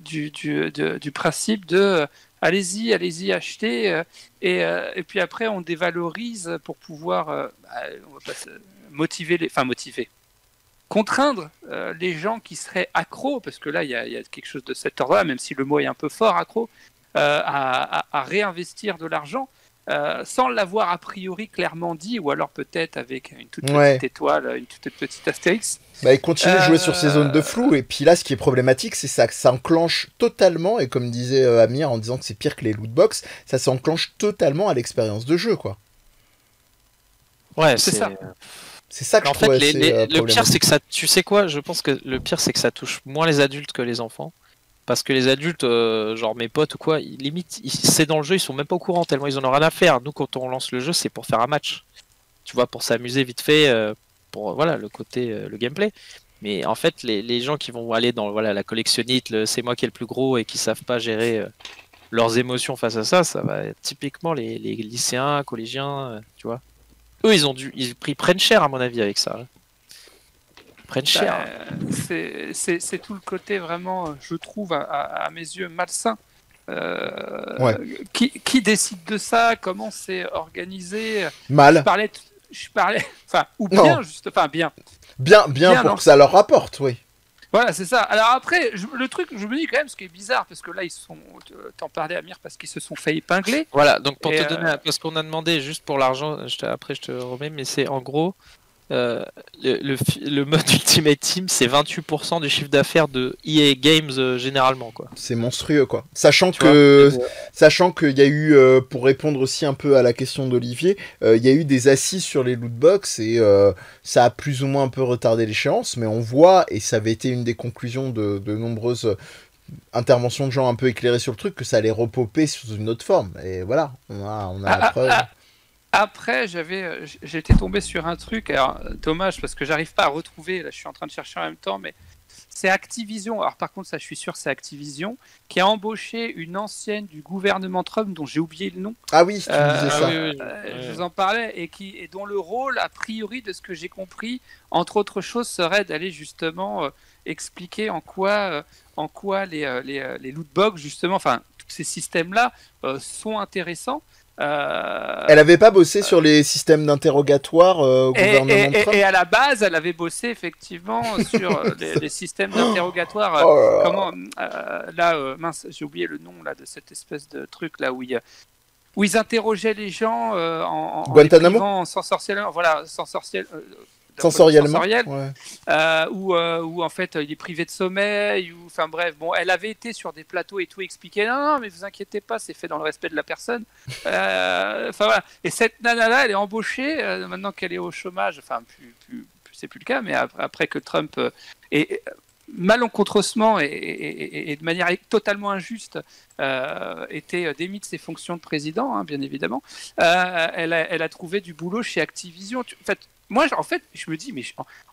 du principe de allez-y, achetez, et puis après, on dévalorise pour pouvoir on va pas motiver, contraindre les gens qui seraient accros, parce que là, il y a quelque chose de cet ordre-là, même si le mot est un peu fort, accro, à réinvestir de l'argent. Sans l'avoir a priori clairement dit, ou alors peut-être avec une toute petite étoile, une toute petite astérix. Bah, il continue de jouer sur ces zones de flou, et puis là, ce qui est problématique, c'est ça, que ça enclenche totalement, et comme disait Amir en disant que c'est pire que les lootbox, ça s'enclenche totalement à l'expérience de jeu, quoi. Ouais, C'est ça. C'est ça que En je fait, trouve assez le pire, c'est problématique. que ça. Tu sais quoi? Je pense que le pire, c'est que ça touche moins les adultes que les enfants. Parce que les adultes, genre mes potes ou quoi, limite, c'est dans le jeu, ils sont même pas au courant tellement ils en ont rien à faire. Nous, quand on lance le jeu, c'est pour faire un match. Tu vois, pour s'amuser vite fait, pour voilà le côté, le gameplay. Mais en fait, les gens qui vont aller dans voilà la collectionnite, c'est moi qui est le plus gros et qui savent pas gérer leurs émotions face à ça, ça va être typiquement les lycéens, collégiens, tu vois. Eux, ils prennent cher à mon avis avec ça. Hein. Ils prennent cher. C'est tout le côté vraiment, je trouve, à mes yeux, malsain. Ouais. Qui décide de ça? Comment c'est organisé? Mal. Je parlais, enfin, ou Non. bien, juste, enfin, bien. Bien pour non. que ça leur rapporte, oui. Voilà, c'est ça. Alors après, le truc, je me dis quand même, ce qui est bizarre, parce que là, t'en parlais, Amir, parce qu'ils se sont fait épingler. Voilà, donc pour Et, te donner, parce qu'on a demandé juste pour l'argent, après je te remets, mais c'est en gros, le mode Ultimate Team, c'est 28% du chiffre d'affaires de EA Games généralement, quoi. C'est monstrueux, quoi. Sachant Tu qu'il y a eu, pour répondre aussi un peu à la question d'Olivier, il y a eu des assises sur les lootbox et ça a plus ou moins un peu retardé l'échéance, mais on voit, et ça avait été une des conclusions de nombreuses interventions de gens un peu éclairés sur le truc, que ça allait repoper sous une autre forme. Et voilà, on a la preuve. Après, j'étais tombé sur un truc, alors dommage parce que j'arrive pas à retrouver, là je suis en train de chercher en même temps, mais c'est Activision, alors par contre ça je suis sûr c'est Activision, qui a embauché une ancienne du gouvernement Trump dont j'ai oublié le nom. Ah oui, tu me disais ça. oui. Je vous en parlais, et dont le rôle, a priori de ce que j'ai compris, entre autres choses, serait d'aller justement expliquer en quoi les lootbox, justement, enfin tous ces systèmes-là sont intéressants. Elle avait pas bossé sur les systèmes d'interrogatoire au gouvernement de Trump. Et à la base, elle avait bossé effectivement sur les systèmes d'interrogatoire. Oh là là. Comment mince, j'ai oublié le nom là de cette espèce de truc là où ils interrogeaient les gens en Guantanamo les privant sensoriellement, voilà, Sensoriellement. sensoriel, Ouais. où en fait il est privé de sommeil, ou enfin bref, bon, elle avait été sur des plateaux et tout expliqué, non mais vous inquiétez pas, c'est fait dans le respect de la personne. Enfin voilà, et cette nana là, elle est embauchée maintenant qu'elle est au chômage, enfin plus c'est plus le cas, mais après que Trump est malencontreusement et de manière totalement injuste était démis de ses fonctions de président, hein, bien évidemment, elle a trouvé du boulot chez Activision. En fait, moi, en fait, je me dis, mais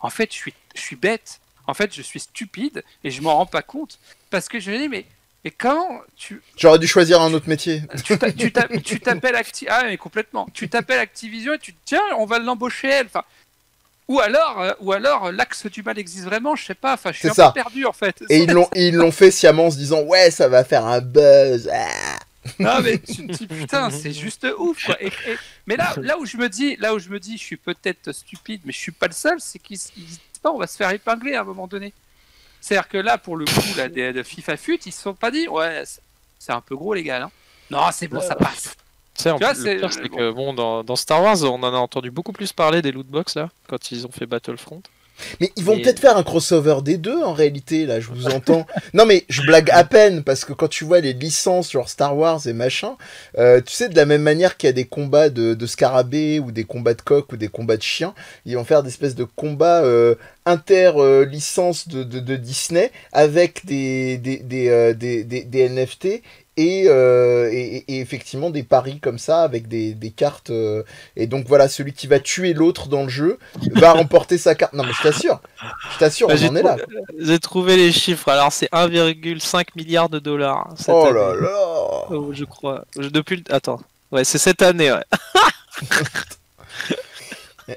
en fait, je suis bête. En fait, je suis stupide et je m'en rends pas compte parce que je me dis, mais Et comment tu J'aurais dû choisir un autre métier. tu t'appelles ah mais complètement. Tu t'appelles Activision et tu te dis, tiens, on va l'embaucher elle. Enfin, ou alors l'axe du mal existe vraiment, je sais pas. Enfin, je suis C'est un ça. peu perdu en fait. Et ils l'ont fait sciemment en se disant ouais, ça va faire un buzz. Ah. Non mais tu te dis putain, c'est juste ouf quoi. Mais là où je me dis, je suis peut-être stupide, mais je suis pas le seul, c'est qu'ils disent pas on va se faire épingler à un moment donné. C'est-à-dire que là, pour le coup, là, de FIFA FUT, ils se sont pas dit ouais, c'est un peu gros les gars. Hein. Non, c'est bon, ça passe. Tu sais, Tu vois, le pire, c'est que bon, dans Star Wars, on en a entendu beaucoup plus parler des lootbox là, quand ils ont fait Battlefront. Mais ils vont peut-être faire un crossover des deux en réalité, là, je vous entends. Non mais je blague à peine, parce que quand tu vois les licences genre Star Wars et machin, tu sais, de la même manière qu'il y a des combats de scarabées, ou des combats de coqs, ou des combats de chiens, ils vont faire des espèces de combats inter-licences de Disney, avec des NFT, et effectivement des paris comme ça avec des cartes et donc voilà, celui qui va tuer l'autre dans le jeu va remporter sa carte. Non mais je t'assure, Bah, on en est là. J'ai trouvé les chiffres, alors c'est 1,5 milliard de dollars cette Oh année. là là. Oh, je crois. Attends. Ouais, c'est cette année, ouais.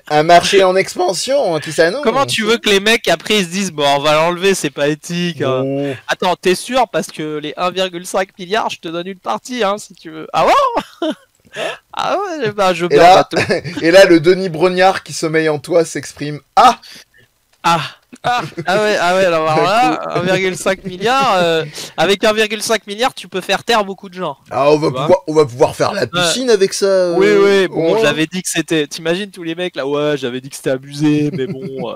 Un marché en expansion qui s'annonce. Comment tu veux que les mecs après ils se disent bon on va l'enlever, c'est pas éthique. Hein. Oh. Attends, t'es sûr parce que les 1,5 milliards, je te donne une partie hein si tu veux. Ah ouais. Ah ouais, bah je et là le Denis Brognard qui sommeille en toi s'exprime. Ah ouais, alors là, 1,5 milliard, avec 1,5 milliard, tu peux faire taire beaucoup de gens. Ah, on va pouvoir faire la piscine avec ça. Oui, bon, j'avais dit que c'était. T'imagines tous les mecs là, ouais, j'avais dit que c'était abusé, mais bon.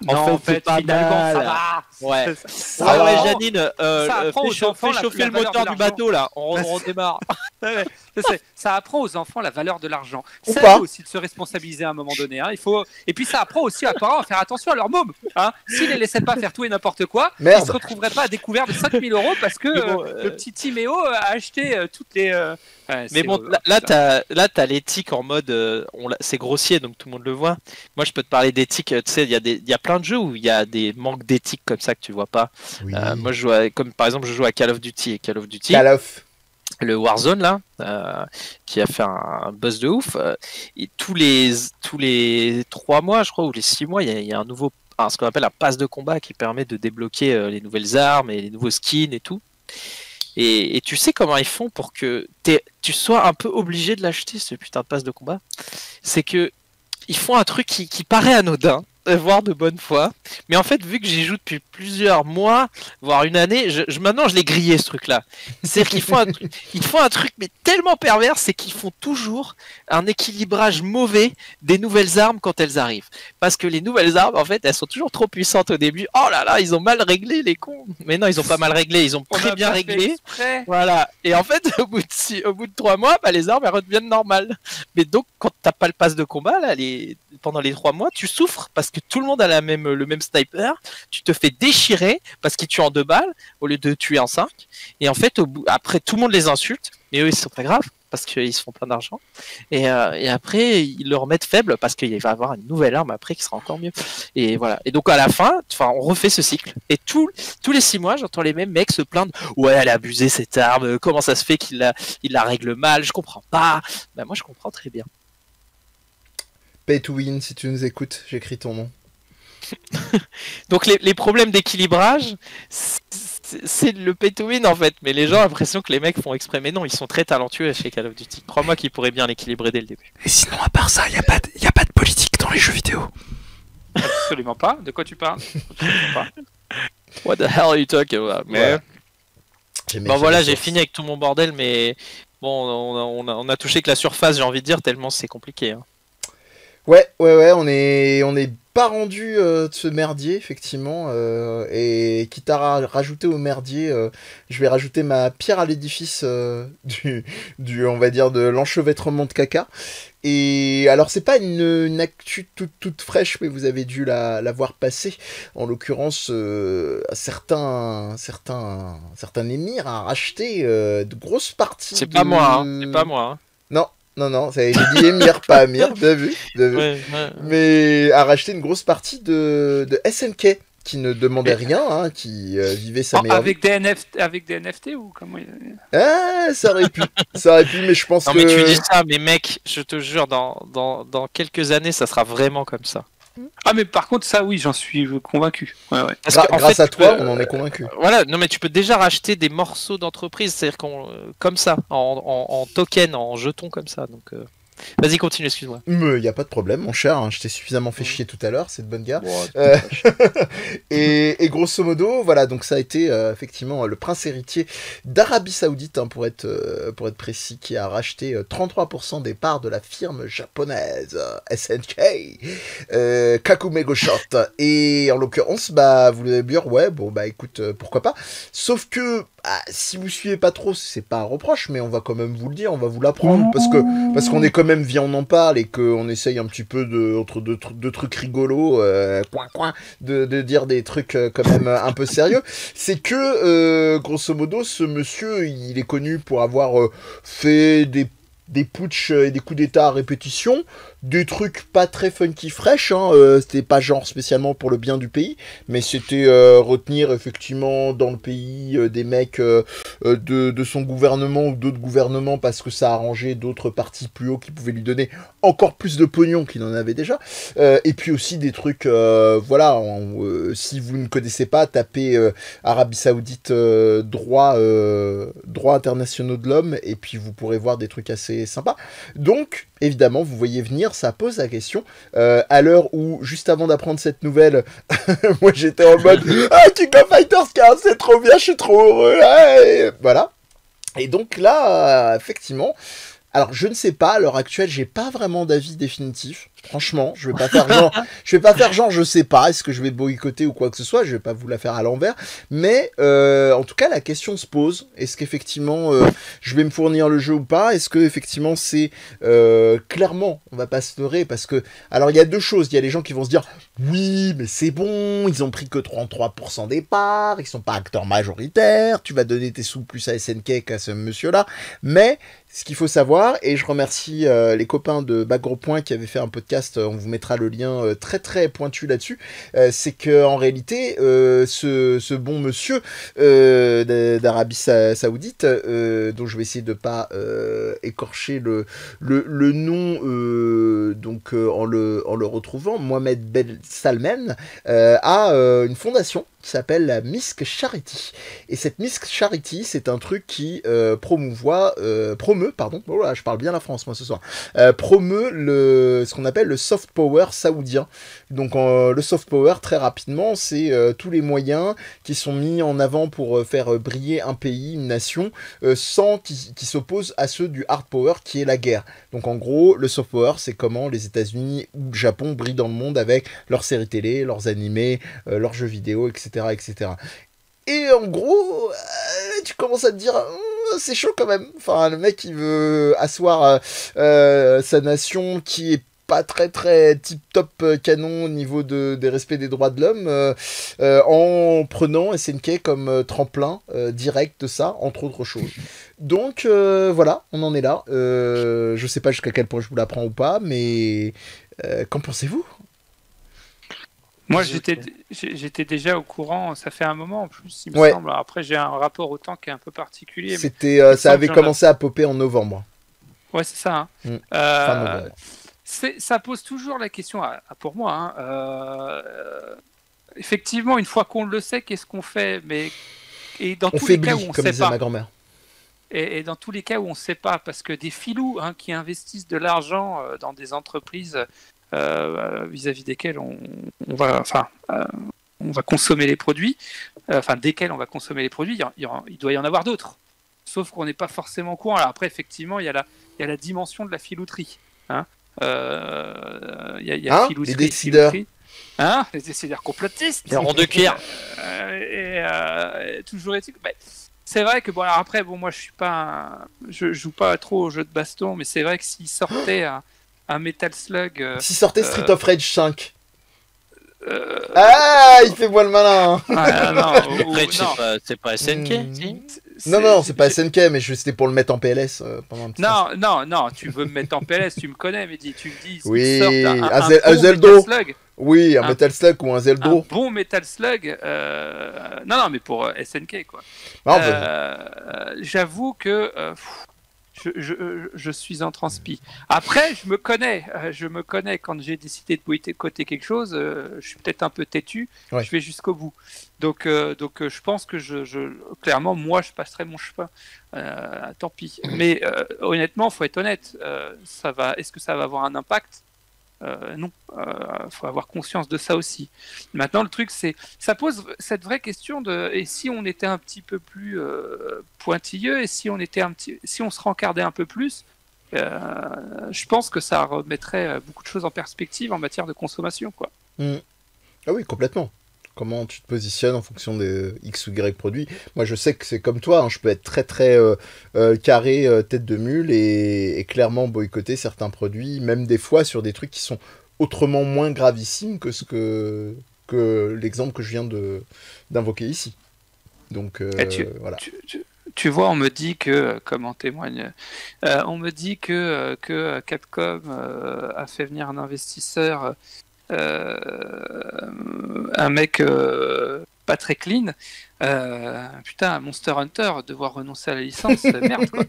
en fait, c'est pas finalement, mal. ça va. Ouais. Ça va. Janine, fais chauffer le moteur du bateau là, on redémarre. Ça apprend aux enfants la valeur de l'argent. Ou Ça pas. faut aussi de se responsabiliser à un moment donné. Hein. Et puis ça apprend aussi à parents à faire attention à leurs mômes. Hein. S'ils les laissaient pas faire tout et n'importe quoi, Merde. ils se retrouveraient pas à découvert de 5 000 € parce que le petit Timéo a acheté toutes les. Mais bon, là t'as l'éthique en mode, c'est grossier donc tout le monde le voit. Moi je peux te parler d'éthique. Tu sais, il y a plein de jeux où il y a des manques d'éthique comme ça que tu vois pas. Oui. Moi comme par exemple je joue à Call of Duty le Warzone là, qui a fait un buzz de ouf. Et tous les 3 mois, je crois, ou les 6 mois, il y a un nouveau, ce qu'on appelle un pass de combat qui permet de débloquer les nouvelles armes et les nouveaux skins et tout. Et tu sais comment ils font pour que tu sois un peu obligé de l'acheter, ce putain de pass de combat. C'est que ils font un truc qui paraît anodin, voire de bonne foi, mais en fait vu que j'y joue depuis plusieurs mois voire une année, maintenant je l'ai grillé ce truc là. C'est-à-dire qu'ils font un truc mais tellement pervers, c'est qu'ils font toujours un équilibrage mauvais des nouvelles armes quand elles arrivent, parce que les nouvelles armes en fait elles sont toujours trop puissantes au début. Oh là là, ils ont mal réglé les cons. Mais non, ils ont pas mal réglé, ils ont très bien réglé. Voilà. Et en fait au bout de 3 mois, bah, les armes elles redeviennent normales. Mais donc quand t'as pas le pass de combat là, pendant les 3 mois tu souffres parce que tout le monde a le même sniper, tu te fais déchirer parce qu'ils tuent en 2 balles au lieu de tuer en 5, et en fait après tout le monde les insulte, mais eux ils sont pas graves parce qu'ils se font plein d'argent, et après ils le remettent faible parce qu'il va avoir une nouvelle arme après qui sera encore mieux, et voilà. Et donc à la fin on refait ce cycle, et tous les 6 mois j'entends les mêmes mecs se plaindre, ouais elle a abusé cette arme, comment ça se fait qu'il la règle mal, je comprends pas. Bah moi je comprends très bien. Pay to win, si tu nous écoutes, j'écris ton nom. Donc les problèmes d'équilibrage, c'est le pay to win en fait, mais les gens ont l'impression que les mecs font exprès, mais non, ils sont très talentueux chez Call of Duty. Crois-moi qu'ils pourraient bien l'équilibrer dès le début. Et sinon, à part ça, y a pas de politique dans les jeux vidéo. Absolument pas. De quoi tu parles? What the hell are you talking about? Mais... Bon voilà, j'ai fini avec tout mon bordel, mais bon, on a touché que la surface, j'ai envie de dire, tellement c'est compliqué. Hein. Ouais, on est pas rendu de ce merdier, effectivement, et quitte à rajouter au merdier, je vais rajouter ma pierre à l'édifice du on va dire, de l'enchevêtrement de caca. Et alors c'est pas une actu toute fraîche, mais vous avez dû la voir passer. En l'occurrence, certains émirs a racheté de grosses parties. C'est pas moi, hein. C'est pas moi. Hein. Non, j'ai dit Émir, pas Amir, bien vu. Ouais. Mais a racheté une grosse partie de SNK. qui ne demandait rien, hein, qui vivait sa meilleure vie. Avec des NFT ou comment Ah, ça aurait pu, mais je pense Non, que... mais tu dis ça, mais mec, je te jure, dans quelques années, ça sera vraiment comme ça. Ah, mais par contre, ça, oui, j'en suis convaincu. Ouais. Parce que, en grâce fait, à toi, on en est convaincu. Voilà, non, mais tu peux déjà racheter des morceaux d'entreprise, c'est-à-dire comme ça, en token, en jetons comme ça. Donc, vas-y, continue, excuse-moi. Mais y a pas de problème, mon cher. Hein, je t'ai suffisamment fait chier tout à l'heure, c'est de bonne gars. Ouais, et grosso modo, voilà, donc ça a été effectivement le prince héritier d'Arabie Saoudite, hein, pour être précis, qui a racheté 33% des parts de la firme japonaise SNK, Kakumego Short. Et en l'occurrence, bah, vous allez dire, ouais, bon, bah écoute, pourquoi pas. Sauf que, si vous suivez pas trop, c'est pas un reproche, mais on va quand même vous le dire, on va vous l'apprendre, parce qu'on est quand même Viens on en parle, et qu'on essaye un petit peu entre deux trucs rigolos, de dire des trucs quand même un peu sérieux. C'est que, grosso modo, ce monsieur, il est connu pour avoir fait des putschs et des coups d'état à répétition, des trucs pas très funky fresh, hein, c'était pas genre spécialement pour le bien du pays, mais c'était retenir effectivement dans le pays des mecs de son gouvernement ou d'autres gouvernements parce que ça arrangeait d'autres partis plus hauts qui pouvaient lui donner encore plus de pognon qu'il en avait déjà, et puis aussi des trucs, voilà, si vous ne connaissez pas, tapez Arabie Saoudite droit internationaux de l'homme, et puis vous pourrez voir des trucs assez sympas. Donc, évidemment, vous voyez venir, ça pose la question. À l'heure où, juste avant d'apprendre cette nouvelle, moi j'étais en mode « Ah, King of Fighters 15, c'est trop bien, je suis trop heureux ouais !» Voilà. Et donc là, effectivement... Alors, je ne sais pas, à l'heure actuelle, j'ai pas vraiment d'avis définitif. Franchement, je vais pas faire genre, je sais pas, est-ce que je vais boycotter ou quoi que ce soit, je vais pas vous la faire à l'envers. Mais, en tout cas, la question se pose. Est-ce qu'effectivement, je vais me fournir le jeu ou pas? Est-ce que, effectivement, c'est, clairement, on va pas se leurrer, parce que, alors, il y a deux choses. Il y a les gens qui vont se dire, oui, mais c'est bon, ils ont pris que 33% des parts, ils sont pas acteurs majoritaires, tu vas donner tes sous plus à SNK qu'à ce monsieur-là. Mais, ce qu'il faut savoir, et je remercie les copains de Back Gros Point qui avaient fait un podcast, on vous mettra le lien très très pointu là-dessus, c'est qu'en réalité, ce bon monsieur d'Arabie Saoudite, dont je vais essayer de pas écorcher le nom, donc en le retrouvant, Mohamed Ben Salman, a une fondation qui s'appelle la Misk Charity. Et cette Misk Charity, c'est un truc qui promeut, oh là, je parle bien la France moi ce soir, promeut ce qu'on appelle le soft power saoudien. Donc le soft power, très rapidement, c'est tous les moyens qui sont mis en avant pour faire briller un pays, une nation, sans qui s'opposent à ceux du hard power qui est la guerre. Donc en gros, le soft power, c'est comment les États-Unis ou le Japon brillent dans le monde avec leurs séries télé, leurs animés, leurs jeux vidéo, etc. etc. Et en gros, tu commences à te dire, c'est chaud quand même. Enfin, le mec, il veut asseoir sa nation qui est pas très très tip-top canon au niveau des respects des droits de l'homme, en prenant SNK comme tremplin direct de ça, entre autres choses. Donc voilà, on en est là. Je sais pas jusqu'à quel point je vous l'apprends ou pas, mais qu'en pensez-vous ? Moi, j'étais déjà au courant, ça fait un moment en plus, il me semble. Après, j'ai un rapport au temps qui est un peu particulier. Ça avait commencé à popper en novembre. Ouais, c'est ça. Hein. Fin novembre. Ça pose toujours la question, pour moi. Effectivement, une fois qu'on le sait, qu'est-ce qu'on fait ? Et dans tous les cas où on ne sait pas. Ma grand-mère. Et dans tous les cas où on ne sait pas, parce que des filous qui investissent de l'argent dans des entreprises vis-à-vis desquelles on va consommer les produits, desquels on va consommer les produits, il doit y en avoir d'autres. Sauf qu'on n'est pas forcément au courant. Alors après, effectivement, il y a la dimension de la filouterie. Il y a filouterie, les décideurs. Les décideurs complotistes. Les ronds de cuir. Toujours est-il. C'est vrai que alors après, moi je joue pas trop au jeu de baston, mais c'est vrai que s'il sortait un Metal Slug. S'il sortait Street of Rage 5. Il fait moi le malin. C'est pas SNK. Non, c'est pas SNK, mais c'était pour le mettre en PLS pendant un petit temps. Non, tu veux me mettre en PLS, tu me connais, Mehdi, tu me dis, Oui, un un bon Zeldo. Metal Slug, Oui, un Metal Slug ou un Zeldo. un bon Metal Slug, non, mais pour SNK, quoi. J'avoue que je suis en transpi. Après, je me connais quand j'ai décidé de boycotter quelque chose, je suis peut-être un peu têtu, Ouais. je vais jusqu'au bout. Donc, je pense que clairement, moi, je passerai mon chemin. Tant pis. Mais honnêtement, faut être honnête. Est-ce que ça va avoir un impact? Non, faut avoir conscience de ça aussi. Maintenant, le truc, ça pose cette vraie question de et si on était un petit peu plus pointilleux et si on se rencardait un peu plus, je pense que ça remettrait beaucoup de choses en perspective en matière de consommation, quoi. Ah oui, complètement. Comment tu te positionnes en fonction de X ou Y produits. Moi, je sais que c'est comme toi, hein, je peux être très très carré, tête de mule, et clairement boycotter certains produits, même des fois sur des trucs qui sont autrement moins gravissimes que l'exemple que je viens d'invoquer ici. Donc, voilà. Tu vois, on me dit que, comme en témoigne, on me dit que Capcom a fait venir un investisseur, un mec pas très clean. Putain, Monster Hunter, devoir renoncer à la licence, merde, quoi.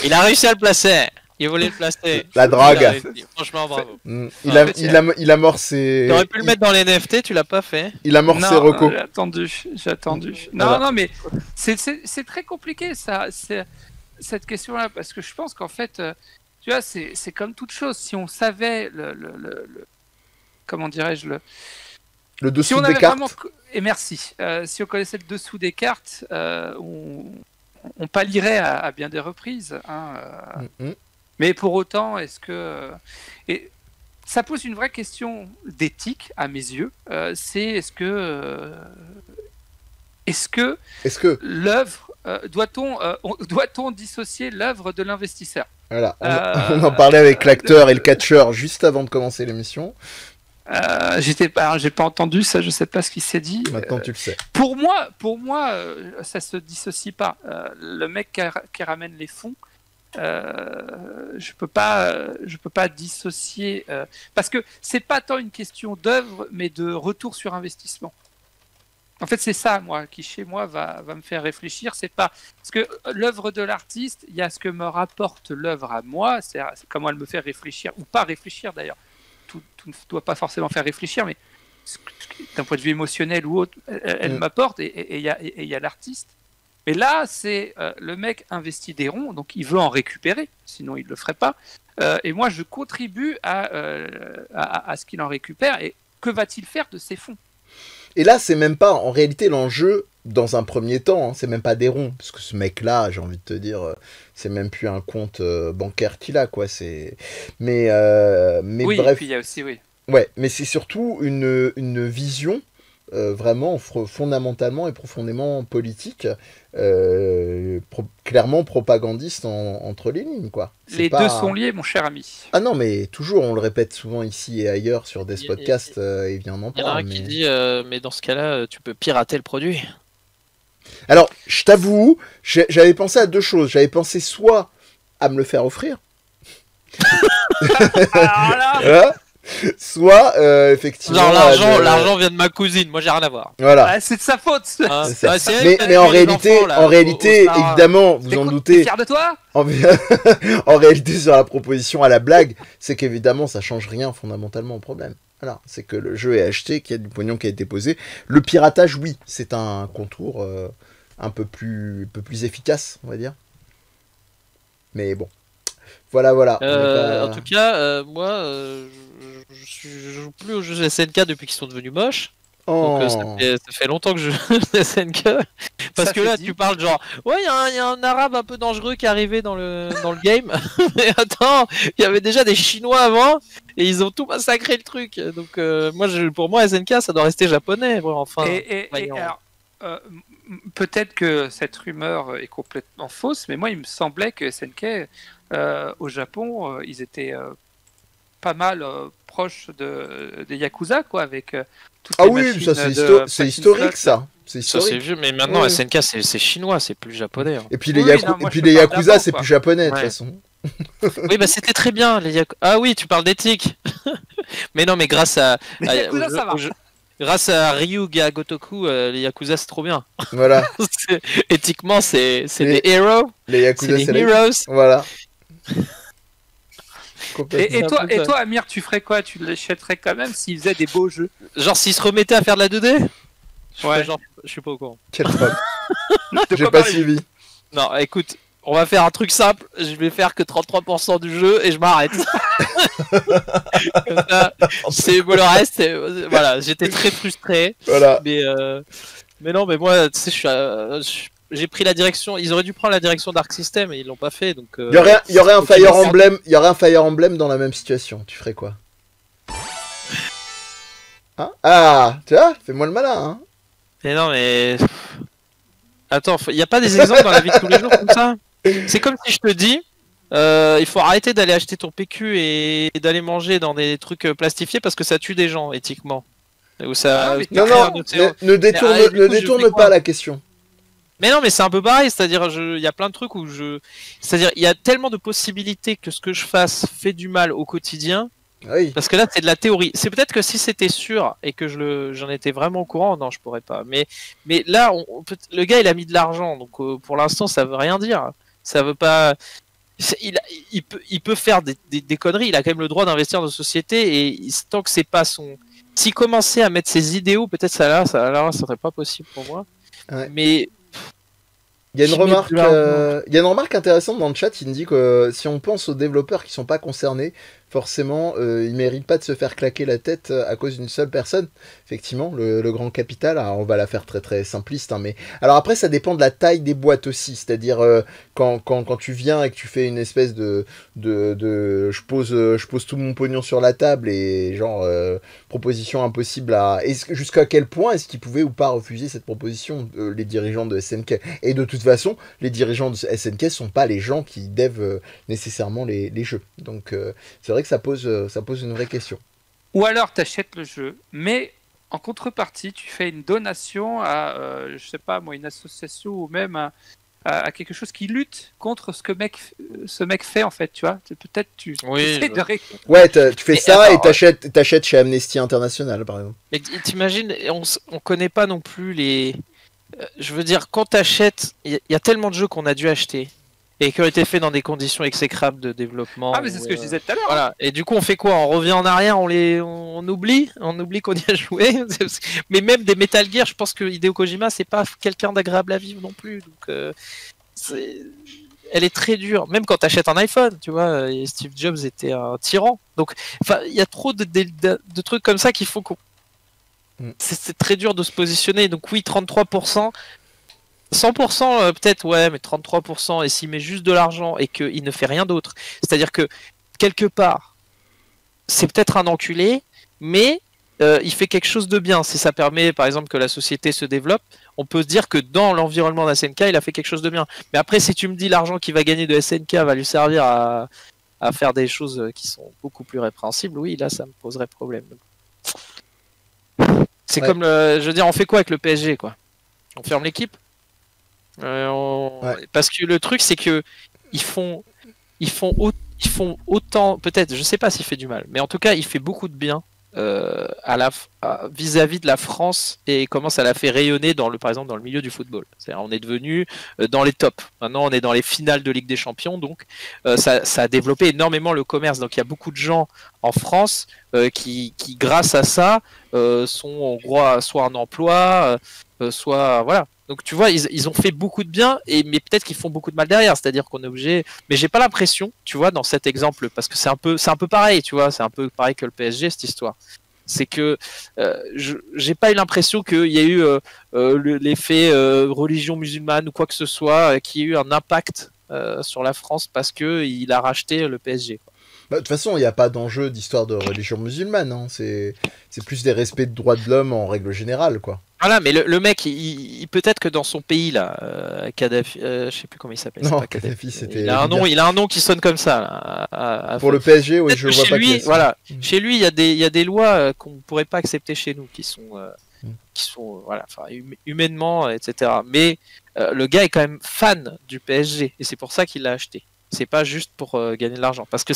Il a réussi à le placer. Il voulait le placer. La drague. Franchement, bravo. Il amorce ses... T'aurais pu le mettre dans les NFT, tu l'as pas fait. Il amorce ses recos. J'ai attendu. Voilà. Non, mais c'est très compliqué, ça, cette question-là, parce que je pense qu'en fait, tu vois, c'est comme toute chose. Si on savait comment dirais-je, le dessous si on des avait cartes. Vraiment... Et merci. Si on connaissait le dessous des cartes, on pallierait à bien des reprises. Hein, Mais pour autant, est-ce que... Et ça pose une vraie question d'éthique, à mes yeux. Est-ce que l'œuvre... doit-on dissocier l'œuvre de l'investisseur? Voilà, on en parlait avec l'acteur et le catcheur juste avant de commencer l'émission. J'ai pas entendu ça, je sais pas ce qu'il s'est dit. Maintenant tu le sais. Pour moi, ça se dissocie pas. Le mec qui ramène les fonds, je peux pas dissocier parce que c'est pas tant une question d'œuvre, mais de retour sur investissement. En fait, c'est ça, moi, qui chez moi va me faire réfléchir. C'est pas parce que l'œuvre de l'artiste, il y a ce que me rapporte l'œuvre à moi, c'est comment elle me fait réfléchir ou pas réfléchir d'ailleurs. Tout ne doit pas forcément faire réfléchir, mais d'un point de vue émotionnel ou autre, elle m'apporte et il y a l'artiste. Mais là, c'est le mec investit des ronds, donc il veut en récupérer, sinon il ne le ferait pas. Et moi, je contribue à ce qu'il en récupère. Et que va-t-il faire de ces fonds? Et là, c'est même pas, en réalité, l'enjeu, dans un premier temps, hein, c'est même pas des ronds, parce que ce mec-là, j'ai envie de te dire, c'est même plus un compte bancaire qu'il a, quoi. Mais oui, bref. Et puis il y a aussi, oui. Ouais, mais c'est surtout une vision vraiment fondamentalement et profondément politique, clairement propagandiste entre les lignes, quoi. Les deux sont liés, mon cher ami. Ah non, mais toujours, on le répète souvent ici et ailleurs sur des podcasts, et bien on en parle. Il y en a un qui dit, mais dans ce cas-là, tu peux pirater le produit. Alors, je t'avoue, j'avais pensé à deux choses. J'avais pensé soit à me le faire offrir. Alors là... Soit effectivement genre l'argent vient de ma cousine, moi j'ai rien à voir. Voilà. Ah, c'est de sa faute. Mais en réalité, évidemment, vous en doutez. T'es fier de toi? En réalité, sur la proposition à la blague, c'est qu'évidemment ça change rien fondamentalement au problème. Voilà, c'est que le jeu est acheté, qu'il y a du pognon qui a été posé. Le piratage, oui, c'est un contour un peu plus efficace, on va dire. Mais bon. Voilà. En tout cas, moi, je joue plus aux jeux SNK depuis qu'ils sont devenus moches. Oh. Donc ça fait longtemps que je joue à SNK. Parce que là, tu parles genre, ouais, il y a un arabe un peu dangereux qui est arrivé dans le game. Mais attends, il y avait déjà des Chinois avant et ils ont tout massacré le truc. Donc pour moi, SNK, ça doit rester japonais. Bon, enfin. Et alors, peut-être que cette rumeur est complètement fausse, mais moi, il me semblait que SNK au Japon, ils étaient pas mal proches des Yakuza, quoi, avec toutes les machines ça c'est historique, ça. C'est Ça c'est historique. vieux, mais maintenant Ouais. SNK c'est chinois, c'est plus japonais. Hein. Et puis les, Oui, non, moi, je te Yakuza, parle d'avant, c'est quoi. plus japonais de toute Ouais. façon. Oui, bah c'était très bien les Ah oui, tu parles d'éthique. Mais non, mais grâce à, Les Yakuza, ça va. grâce à Ryu Ga Gotoku, les Yakuza c'est trop bien. Voilà. Éthiquement, c'est Les- des héros, Les c'est Yakuza, des c'est la... heroes. Voilà. Complètement. Et C'est un peu ça. toi, Amir, tu ferais quoi? Tu l'achèterais quand même s'ils faisaient des beaux jeux? Genre s'ils se remettaient à faire de la 2D, Ouais. genre, je suis pas au courant. Quelle frappe. De J'ai quoi pas parler suivi. Non, écoute, on va faire un truc simple. Je vais faire que 33% du jeu et je m'arrête. Comme ça, c'est le reste. Voilà, j'étais très frustré. Voilà. Mais non, mais moi, tu sais, j'ai pris la direction. Ils auraient dû prendre la direction d'Arc System et ils l'ont pas fait. Donc. Il y aurait un donc, Fire ils vont Emblem. Il y aurait un Fire Emblem dans la même situation. Tu ferais quoi? Hein? Ah, tu vois, fais-moi le malin. Hein. Mais non, mais. Attends, il n'y a pas des exemples dans la vie de tous les jours comme ça? C'est comme si je te dis, il faut arrêter d'aller acheter ton PQ et d'aller manger dans des trucs plastifiés parce que ça tue des gens éthiquement. Ou ça, Ah, mais Non, crée un non, océan. ne détourne, Mais, du ne coup, je détourne fais quoi pas la question. Mais non, mais c'est un peu pareil, c'est-à-dire il y a plein de trucs où c'est-à-dire il y a tellement de possibilités que ce que je fasse fait du mal au quotidien. Oui. Parce que là, c'est de la théorie. C'est peut-être que si c'était sûr et que j'en étais vraiment au courant, non, je pourrais pas. Mais là, le gars, il a mis de l'argent, donc pour l'instant, ça veut rien dire. Ça veut pas. Il peut faire des conneries. Il a quand même le droit d'investir dans une société et tant que c'est pas son. S'il commençait à mettre ses idéaux, peut-être ça serait pas possible pour moi. Ouais. Mais Il y a une Qui met remarque, de l'argent. il y a une remarque intéressante dans le chat. Il me dit que si on pense aux développeurs qui sont pas concernés, forcément, ils méritent pas de se faire claquer la tête à cause d'une seule personne. Effectivement, le grand capital. Alors, on va la faire très très simpliste, hein, mais alors après, ça dépend de la taille des boîtes aussi. C'est-à-dire quand tu viens et que tu fais une espèce je pose tout mon pognon sur la table et genre proposition impossible à. Jusqu'à quel point est-ce qu'ils pouvaient ou pas refuser cette proposition, les dirigeants de SNK? Et de toute façon, les dirigeants de SNK sont pas les gens qui devent nécessairement les jeux. Donc c'est vrai que ça pose une vraie question. Ou alors, tu achètes le jeu, mais en contrepartie, tu fais une donation à, je sais pas moi, une association ou même à quelque chose qui lutte contre ce mec fait en fait, tu vois. Peut-être tu Oui, essaies de Ouais, tu fais Mais ça attends, et t'achètes chez Amnesty International, par exemple. Mais t'imagines, on connaît pas non plus les. Je veux dire, quand t'achètes, il y a tellement de jeux qu'on a dû acheter et qui ont été faits dans des conditions exécrables de développement. Ah, mais c'est ce que je disais tout à l'heure. Voilà. Et du coup, on fait quoi? On revient en arrière, on oublie qu'on y a joué. Mais même des Metal Gear, je pense que Hideo Kojima, c'est pas quelqu'un d'agréable à vivre non plus. Donc, elle est très dure. Même quand t'achètes un iPhone, tu vois, et Steve Jobs était un tyran. Donc, enfin, il y a trop de trucs comme ça qu'il faut qu'on. C'est très dur de se positionner. Donc oui, 33%. 100% peut-être, ouais, mais 33%. Et s'il met juste de l'argent et qu'il ne fait rien d'autre. C'est-à-dire que, quelque part, c'est peut-être un enculé, mais il fait quelque chose de bien. Si ça permet, par exemple, que la société se développe, on peut se dire que dans l'environnement de SNK, il a fait quelque chose de bien. Mais après, si tu me dis l'argent qu'il va gagner de SNK va lui servir à faire des choses qui sont beaucoup plus répréhensibles, oui, là, ça me poserait problème. C'est comme, je veux dire, on fait quoi avec le PSG, quoi? On ferme l'équipe? Parce que le truc, c'est que ils font autant, peut-être, je sais pas s'il fait du mal, mais en tout cas, il fait beaucoup de bien vis-à-vis de la France et comment ça l'a fait rayonner par exemple dans le milieu du football. C'est-à-dire, on est devenu dans les tops. Maintenant, on est dans les finales de Ligue des Champions, donc ça a développé énormément le commerce. Donc, il y a beaucoup de gens en France qui grâce à ça, sont en gros soit en emploi, soit voilà. Donc tu vois, ils ont fait beaucoup de bien, mais peut-être qu'ils font beaucoup de mal derrière. C'est-à-dire qu'on est obligé. Mais j'ai pas l'impression, tu vois, dans cet exemple, parce que c'est un peu pareil, tu vois, c'est un peu pareil que le PSG cette histoire. C'est que j'ai pas eu l'impression qu'il y a eu l'effet religion musulmane ou quoi que ce soit qui ait eu un impact sur la France parce que il a racheté le PSG. Quoi. Bah, de toute façon, il n'y a pas d'enjeu d'histoire de religion musulmane. Hein. C'est plus des respects de droits de l'homme en règle générale, quoi. Voilà, mais le mec, il peut-être que dans son pays là, Kadhafi, je sais plus comment il s'appelle. Non, Kadhafi, c'était. Il a un nom qui sonne comme ça. Là, pour le PSG, oui, je vois pas. Voilà, chez lui, il y a des lois qu'on pourrait pas accepter chez nous, qui sont qui sont voilà, enfin, humainement, etc. Mais le gars est quand même fan du PSG et c'est pour ça qu'il l'a acheté. C'est pas juste pour gagner de l'argent. Parce que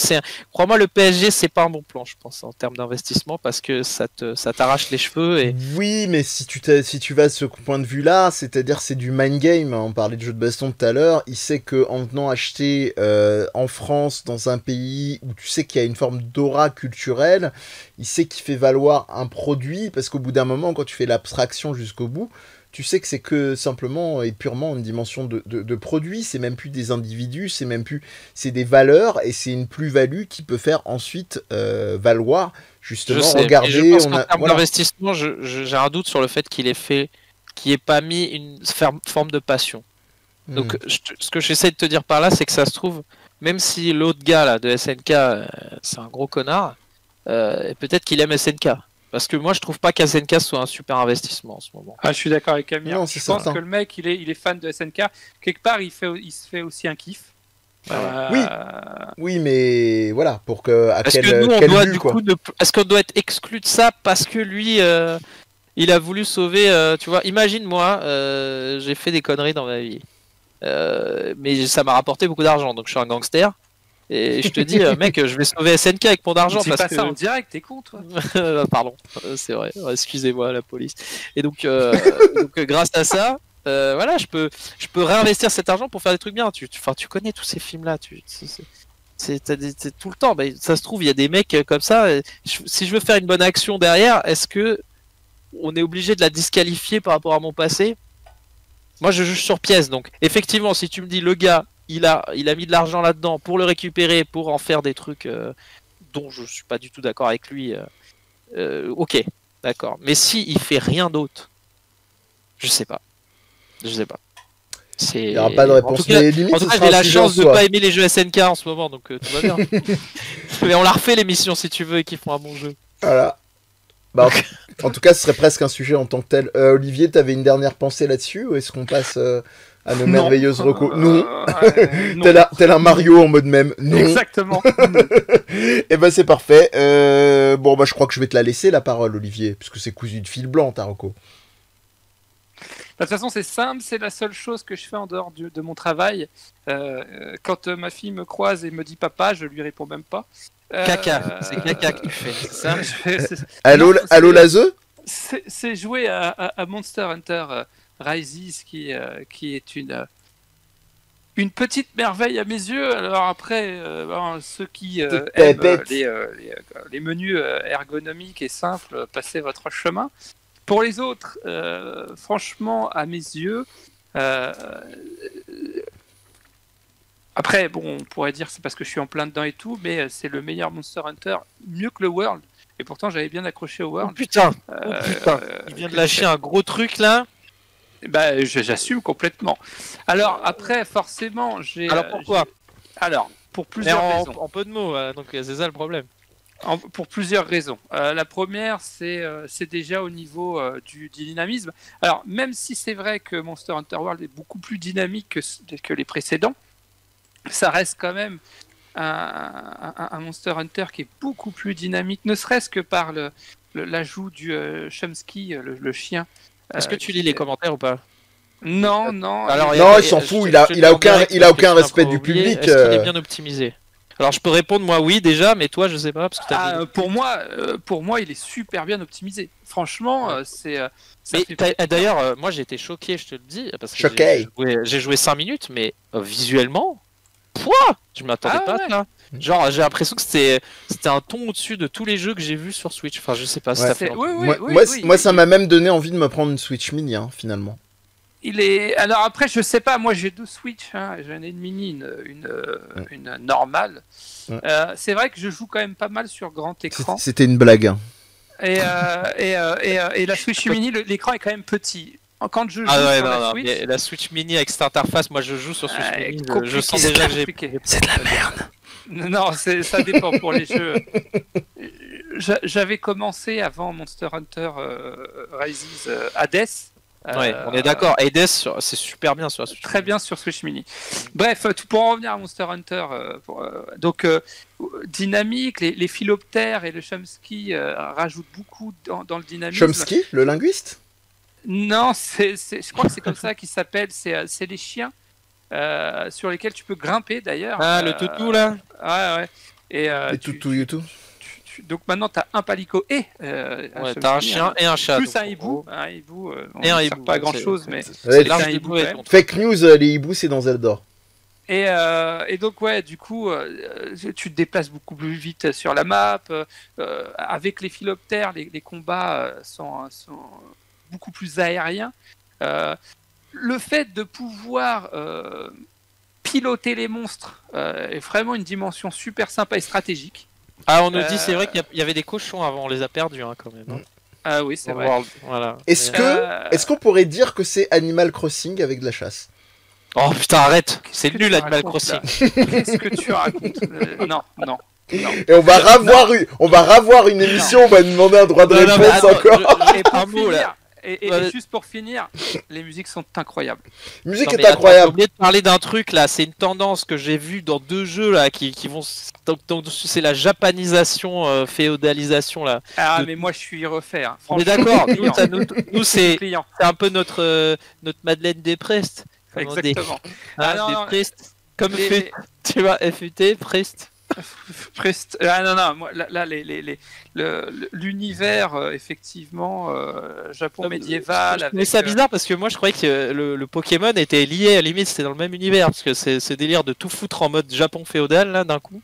crois-moi, le PSG, c'est pas un bon plan, je pense, en termes d'investissement, parce que ça t'arrache les cheveux. Et... Oui, mais si tu vas à ce point de vue-là, c'est-à-dire c'est du mind game. On parlait de jeu de baston tout à l'heure. Il sait qu'en venant acheter en France, dans un pays où tu sais qu'il y a une forme d'aura culturelle, il sait qu'il fait valoir un produit, parce qu'au bout d'un moment, quand tu fais l'abstraction jusqu'au bout, tu sais que c'est que simplement et purement une dimension de produit, c'est même plus des individus, c'est des valeurs, et c'est une plus-value qui peut faire ensuite valoir, justement, regarder. Je pense qu'en termes d'investissement, j'ai un doute sur le fait qu'il ait pas mis une forme de passion. Donc, ce que j'essaie de te dire par là, c'est que ça se trouve, même si l'autre gars là, de SNK, c'est un gros connard, peut-être qu'il aime SNK. Parce que moi, je trouve pas qu'SNK soit un super investissement en ce moment. Ah, je suis d'accord avec Amir. Non, je pense que le mec, il est fan de SNK. Quelque part, il se fait aussi un kiff. Oui, mais voilà, pour que est-ce qu'on doit être exclu de ça parce que lui, il a voulu sauver. Tu vois, imagine-moi, j'ai fait des conneries dans ma vie, mais ça m'a rapporté beaucoup d'argent, donc je suis un gangster. Et je te dis, mec, je vais sauver SNK avec mon argent. C'est pas ça en direct, t'es con, toi. Pardon, c'est vrai. Excusez-moi, la police. Et donc, grâce à ça, voilà, je peux réinvestir cet argent pour faire des trucs bien. Tu connais tous ces films-là. C'est tout le temps. Mais ça se trouve, il y a des mecs comme ça. Si je veux faire une bonne action derrière, est-ce que on est obligé de la disqualifier par rapport à mon passé? Moi, je juge sur pièce. Donc, effectivement, si tu me dis le gars, il a mis de l'argent là-dedans pour le récupérer, pour en faire des trucs dont je suis pas du tout d'accord avec lui. Ok, d'accord. Mais si il fait rien d'autre, je sais pas. Il n'y aura pas de réponse. En tout cas, j'ai la chance de pas aimer les jeux SNK en ce moment, donc tout va bien. Mais on la refait l'émission si tu veux et qu'ils font un bon jeu. Voilà. Bah, en tout cas, ce serait presque un sujet en tant que tel. Olivier, t'avais une dernière pensée là-dessus, ou est-ce qu'on passe à nos merveilleuses recos? Non. Tel un Mario en mode même. Non. Exactement. Et ben c'est parfait. Bon bah je crois que je vais te la laisser la parole, Olivier, puisque c'est cousu de fil blanc ta reco. De toute façon, c'est simple, c'est la seule chose que je fais en dehors de mon travail. Quand ma fille me croise et me dit papa, je lui réponds même pas. Caca, c'est caca que tu fais, c'est ça? Allô Lazeux? C'est jouer à Monster Hunter Rises qui est une petite merveille à mes yeux. Alors après, ceux qui aiment les menus ergonomiques et simples, passez votre chemin. Pour les autres, franchement, à mes yeux, après, bon, on pourrait dire c'est parce que je suis en plein dedans et tout, mais c'est le meilleur Monster Hunter, mieux que le World. Et pourtant, j'avais bien accroché au World. Oh putain, il vient de lâcher un gros truc là. Bah, j'assume complètement. Alors après, forcément, Alors pourquoi? Alors, pour plusieurs raisons. En peu de mots, donc c'est ça le problème. Pour plusieurs raisons. La première, c'est déjà au niveau du dynamisme. Alors, même si c'est vrai que Monster Hunter World est beaucoup plus dynamique que les précédents, ça reste quand même un Monster Hunter qui est beaucoup plus dynamique, ne serait-ce que par l'ajout du Chomsky, le chien. Est-ce que tu lis les commentaires ou pas? Non. Alors, non, il s'en fout, il a aucun respect du public. Est-ce qu'il est bien optimisé? Alors je peux répondre moi oui déjà, mais toi je sais pas parce que pour moi il est super bien optimisé. Franchement, c'est. D'ailleurs, moi j'ai été choqué, je te le dis, parce que j'ai joué 5 minutes, mais visuellement, je m'attendais pas à ça. Genre j'ai l'impression que c'était un ton au-dessus de tous les jeux que j'ai vus sur Switch. Enfin je sais pas si ça fait. Moi ça m'a même donné envie de me prendre une Switch Mini finalement. Alors après, je sais pas, moi j'ai 2 Switch, j'en ai une mini, une normale. Ouais. C'est vrai que je joue quand même pas mal sur grand écran. C'était une blague. Et la Switch mini, l'écran est quand même petit. Quand je joue sur la Switch... la Switch mini avec cette interface, moi je joue sur Switch mini, je sens déjà que j'ai... C'est de la merde. Non, ça dépend pour les jeux. J'avais commencé avant Monster Hunter Rises Hades. Ouais, on est d'accord. Hades, c'est super bien sur la Switch. Très bien sur Switch Mini. Bref, pour en revenir à Monster Hunter, donc dynamique, les philoptères et le Chomsky rajoutent beaucoup dans le dynamisme. Chomsky, le linguiste? Non, je crois que c'est comme ça qu'il s'appelle. C'est les chiens sur lesquels tu peux grimper d'ailleurs. Ah, le toutou là. Ouais. Et Les toutous YouTube. donc maintenant tu as un palico et Ouais, t'as un chien et un chat. plus donc, un en hibou. gros. Un hibou, on Et un ne hibou, sert pas à grand c'est- chose, mais Ouais, C'est c'est l'arche un du hibou, Bleu et ouais. contre. Fake news, les hiboux, c'est dans Zelda. Et donc ouais, du coup, tu te déplaces beaucoup plus vite sur la map. Avec les philoptères, les combats sont beaucoup plus aériens. Le fait de pouvoir piloter les monstres est vraiment une dimension super sympa et stratégique. Ah, on nous dit, c'est vrai qu'il y avait des cochons avant, on les a perdus hein, quand même. Hein. Ah oui, c'est Dans vrai. World, voilà. Est-ce qu'on pourrait dire que c'est Animal Crossing avec de la chasse? Oh putain, arrête. Qu'est-ce C'est que nul tu Animal racontes, là Crossing. Qu'est-ce que tu racontes Non. Et on va ravoir une émission, on va demander un droit de Non, non, mais réponse attends, encore. Et pour un mot, là. finir, et Ouais. juste pour finir, les musiques sont incroyables. La musique Non, est mais attends, j'ai incroyable. oublié de parler d'un truc là, c'est une tendance que j'ai vue dans 2 jeux là qui vont. Donc, c'est la japanisation, féodalisation là. Ah, De- mais moi je suis refait. Hein. On est Franchement, d'accord, je suis client. nous c'est Client. un peu notre Madeleine des Prestes. Comme on dit. Exactement. Ah, non, des non, Prestes. Comme les- FUT, tu vois, FUT, Prest. Ah non, moi, là, l'univers, effectivement, Japon médiéval. Mais c'est avec, bizarre parce que moi je croyais que le Pokémon était lié, à la limite c'était dans le même univers, parce que c'est ce délire de tout foutre en mode Japon féodal là d'un coup.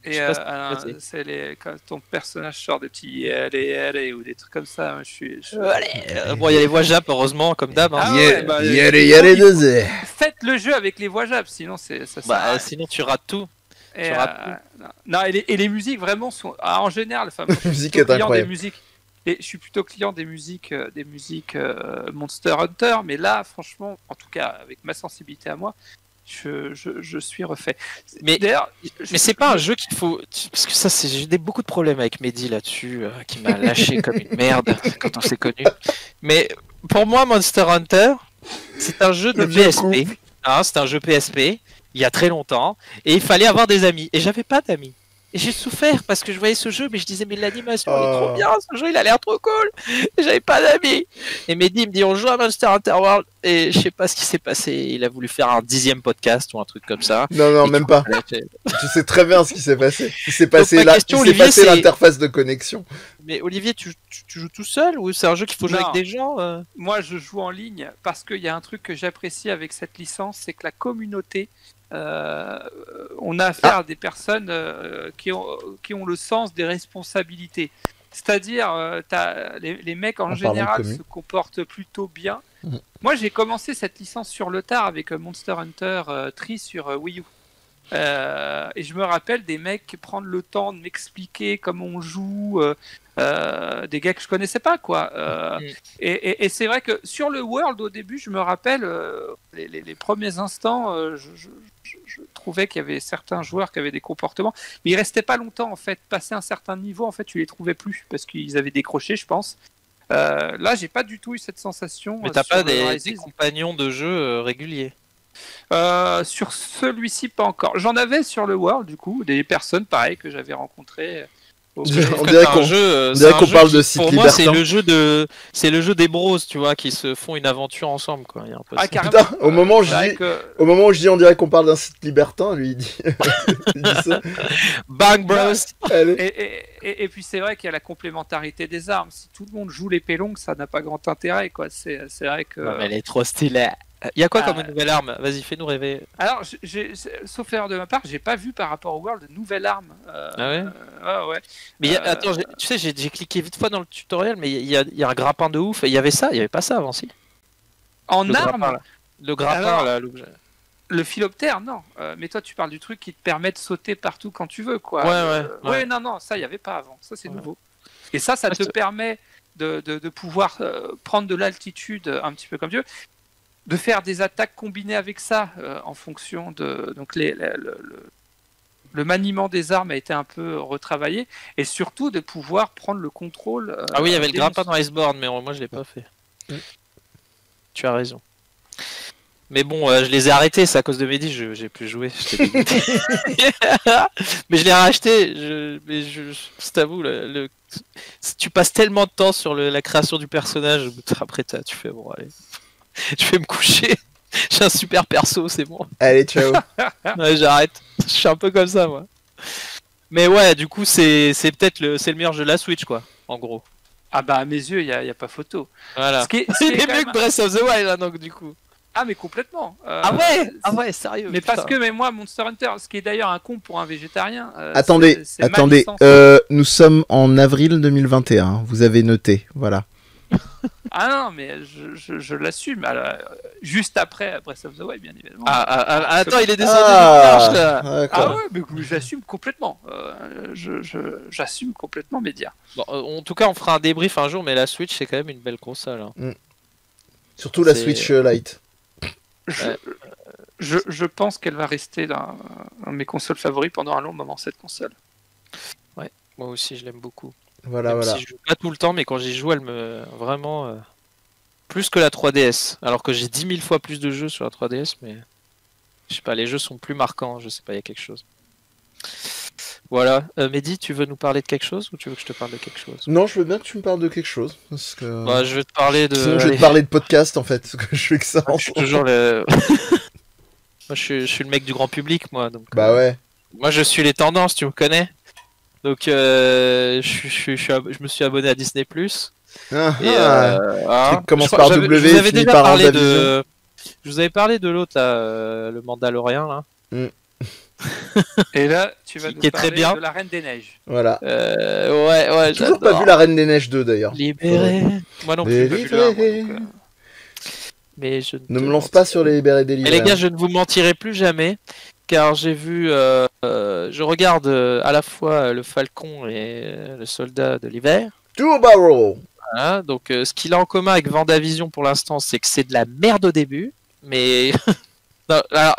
Je sais pas ce que c'est. quand ton personnage sort des petits allez ou des trucs comme ça, moi, je suis. Bon, il y a les voix Jap, heureusement, comme d'hab. Hein. Ah ouais, bah, Yare deux. Faites le jeu avec les voix Jap, sinon ça sert à rien. Sinon tu rates tout. Et, tu rates non, et les musiques vraiment sont en général. Enfin, moi, je suis La musique plutôt est client des incroyable. musiques. Et je suis plutôt client des musiques Monster Hunter, mais là, franchement, en tout cas avec ma sensibilité à moi, je suis refait. Mais- D'ailleurs, Mais c'est pas un jeu qu'il faut. Parce que ça, j'ai beaucoup de problèmes avec Mehdi là-dessus, qui m'a lâché comme une merde quand on s'est connus. Mais pour moi, Monster Hunter, c'est un jeu de Le vieux PSP. Hein, c'est un jeu PSP, il y a très longtemps, et il fallait avoir des amis. Et j'avais pas d'amis. Et j'ai souffert parce que je voyais ce jeu, mais je disais, mais l'animation il est trop bien, ce jeu il a l'air trop cool. Et j'avais pas d'amis. Et Mehdi il me dit, on joue à Monster Hunter World. Et je sais pas ce qui s'est passé. Il a voulu faire un 10e podcast ou un truc comme ça. Non, Et même du pas. coup, Tu sais très bien ce qui s'est passé. Il s'est passé ma question, Olivier, c'est- l'interface de connexion. Mais Olivier, tu joues tout seul ou c'est un jeu qu'il faut jouer Non. avec des gens moi, je joue en ligne parce qu'il y a un truc que j'apprécie avec cette licence, c'est que la communauté, on a affaire à des personnes qui ont le sens des responsabilités. C'est-à-dire, les mecs en En parlant de général commu. se comportent plutôt bien. Mhm. Moi, j'ai commencé cette licence sur le tard avec Monster Hunter Tree sur Wii U. Et je me rappelle des mecs prendre le temps de m'expliquer comment on joue, des gars que je connaissais pas, quoi. Et c'est vrai que sur le World, au début, je me rappelle les premiers instants, je trouvais qu'il y avait certains joueurs qui avaient des comportements, mais ils restaient pas longtemps, en fait. Passé un certain niveau, en fait, tu les trouvais plus parce qu'ils avaient décroché, je pense. Là, j'ai pas du tout eu cette sensation. Mais t'as sur pas le des Rises. compagnons de jeu réguliers. Sur celui-ci, pas encore. J'en avais sur le World, du coup, des personnes pareilles que j'avais rencontrées. On Je dirait trouve que qu'on- c'est un jeu, on dirait c'est un qu'on jeu parle qui, de site pour moi, c'est libertin. le jeu des bros, tu vois, qui se font une aventure ensemble, quoi. Il y a un peu ça. Carrément. Putain, au moment où C'est je vrai dis- que- Au moment où je dis on dirait qu'on parle d'un site libertin, lui il dit, il dit ça. Bang Bros. Allez. Et puis c'est vrai qu'il y a la complémentarité des armes. Si tout le monde joue l'épée longue, ça n'a pas grand intérêt, quoi. C'est vrai que. Non, mais elle est trop stylée. Il y a quoi Ah, comme une nouvelle arme? Vas-y, fais-nous rêver. Alors, sauf erreur de ma part, j'ai pas vu par rapport au World de nouvelle arme. Ah ouais? Ouais. Mais attends, tu sais, j'ai cliqué vite fois dans le tutoriel, mais il y a un grappin de ouf. Et il y avait ça, il y avait pas ça avant, si. En Le arme, grappin, là. Le grappin, Alors, là, l'objet. le philoptère, non. Mais toi, tu parles du truc qui te permet de sauter partout quand tu veux, quoi. Ouais. Ouais, non, ça, il n'y avait pas avant. Ça, c'est Ouais. nouveau. Et ça Ouais, te permet de pouvoir prendre de l'altitude un petit peu comme tu veux, de faire des attaques combinées avec ça en fonction de. Donc, le maniement des armes a été un peu retravaillé et surtout de pouvoir prendre le contrôle. Ah oui, il y avait le des grappin monstres. dans Iceborne, mais moi je l'ai pas fait. Tu as raison. Mais bon, je les ai arrêtés, c'est à cause de Mehdi, j'ai plus joué. J'étais dégoûté. Mais je l'ai racheté. Je t'avoue, tu passes tellement de temps sur la création du personnage. Après, tu fais bon, allez, je vais me coucher. J'ai un super perso, c'est bon. Allez, ciao. Ouais, j'arrête. Je suis un peu comme ça, moi. Mais ouais, du coup, c'est peut-être le meilleur jeu de la Switch, quoi, en gros. Ah bah à mes yeux, il y a pas photo. Voilà. Ce qui est Il est quand mieux même- que Breath of the Wild, hein, donc du coup. Ah mais complètement. Ah ouais, sérieux. Mais putain. parce que moi Monster Hunter, ce qui est d'ailleurs un con pour un végétarien. Attendez, c'est ma attendez. licence. Nous sommes en avril 2021. Vous avez noté, voilà. Ah non, mais je l'assume. Juste après Breath of the Wild, bien évidemment. Attends, il est descendu Ah, du nuage, là. d'accord. Ah ouais, mais j'assume complètement. J'assume complètement Média. Bon, en tout cas, on fera un débrief un jour, mais la Switch, c'est quand même une belle console. Hein. Surtout la C'est- Switch Lite. Je pense qu'elle va rester dans mes consoles favoris pendant un long moment, cette console. Moi aussi, je l'aime beaucoup. Voilà, Même voilà. si je joue pas tout le temps, mais quand j'y joue, elle me. Vraiment. Plus que la 3DS. Alors que j'ai 10 000 fois plus de jeux sur la 3DS, mais. Je sais pas, les jeux sont plus marquants, je sais pas, il y a quelque chose. Voilà. Mehdi, tu veux nous parler de quelque chose ou tu veux que je te parle de quelque chose? Non, je veux bien que tu me parles de quelque chose. Parce que... Bah, je vais te parler de. Sinon, je vais Allez. te parler de podcast, en fait. Parce que je fais que ça. en Je suis ce moment. toujours le. Moi, je suis le mec du grand public, moi. Donc, Bah ouais. moi, je suis les tendances, tu me connais. Donc, je me suis abonné à Disney+. Ah, Et, ah. hein, Tu commences je crois- par j'avais- W, je vous avais finis déjà par parlé WandaVision. je vous avais parlé de l'autre, là, le Mandalorien, là. Et là, tu vas Qui nous est très parler bien. de la Reine des Neiges. Voilà. Ouais, Toujours pas j'adore. vu la Reine des Neiges 2, d'ailleurs. Libéré. Moi non plus, j'ai pas vu le un, moi, Délivré. donc, mais je Ne te me lance pas mentirai. sur les libérés Et délivrés. les gars, je ne vous mentirai plus jamais, car j'ai vu, je regarde à la fois le Falcon et le Soldat de l'hiver. Two Barrel. Voilà, donc ce qu'il a en commun avec Vendavision pour l'instant, c'est que c'est de la merde au début, mais non, alors,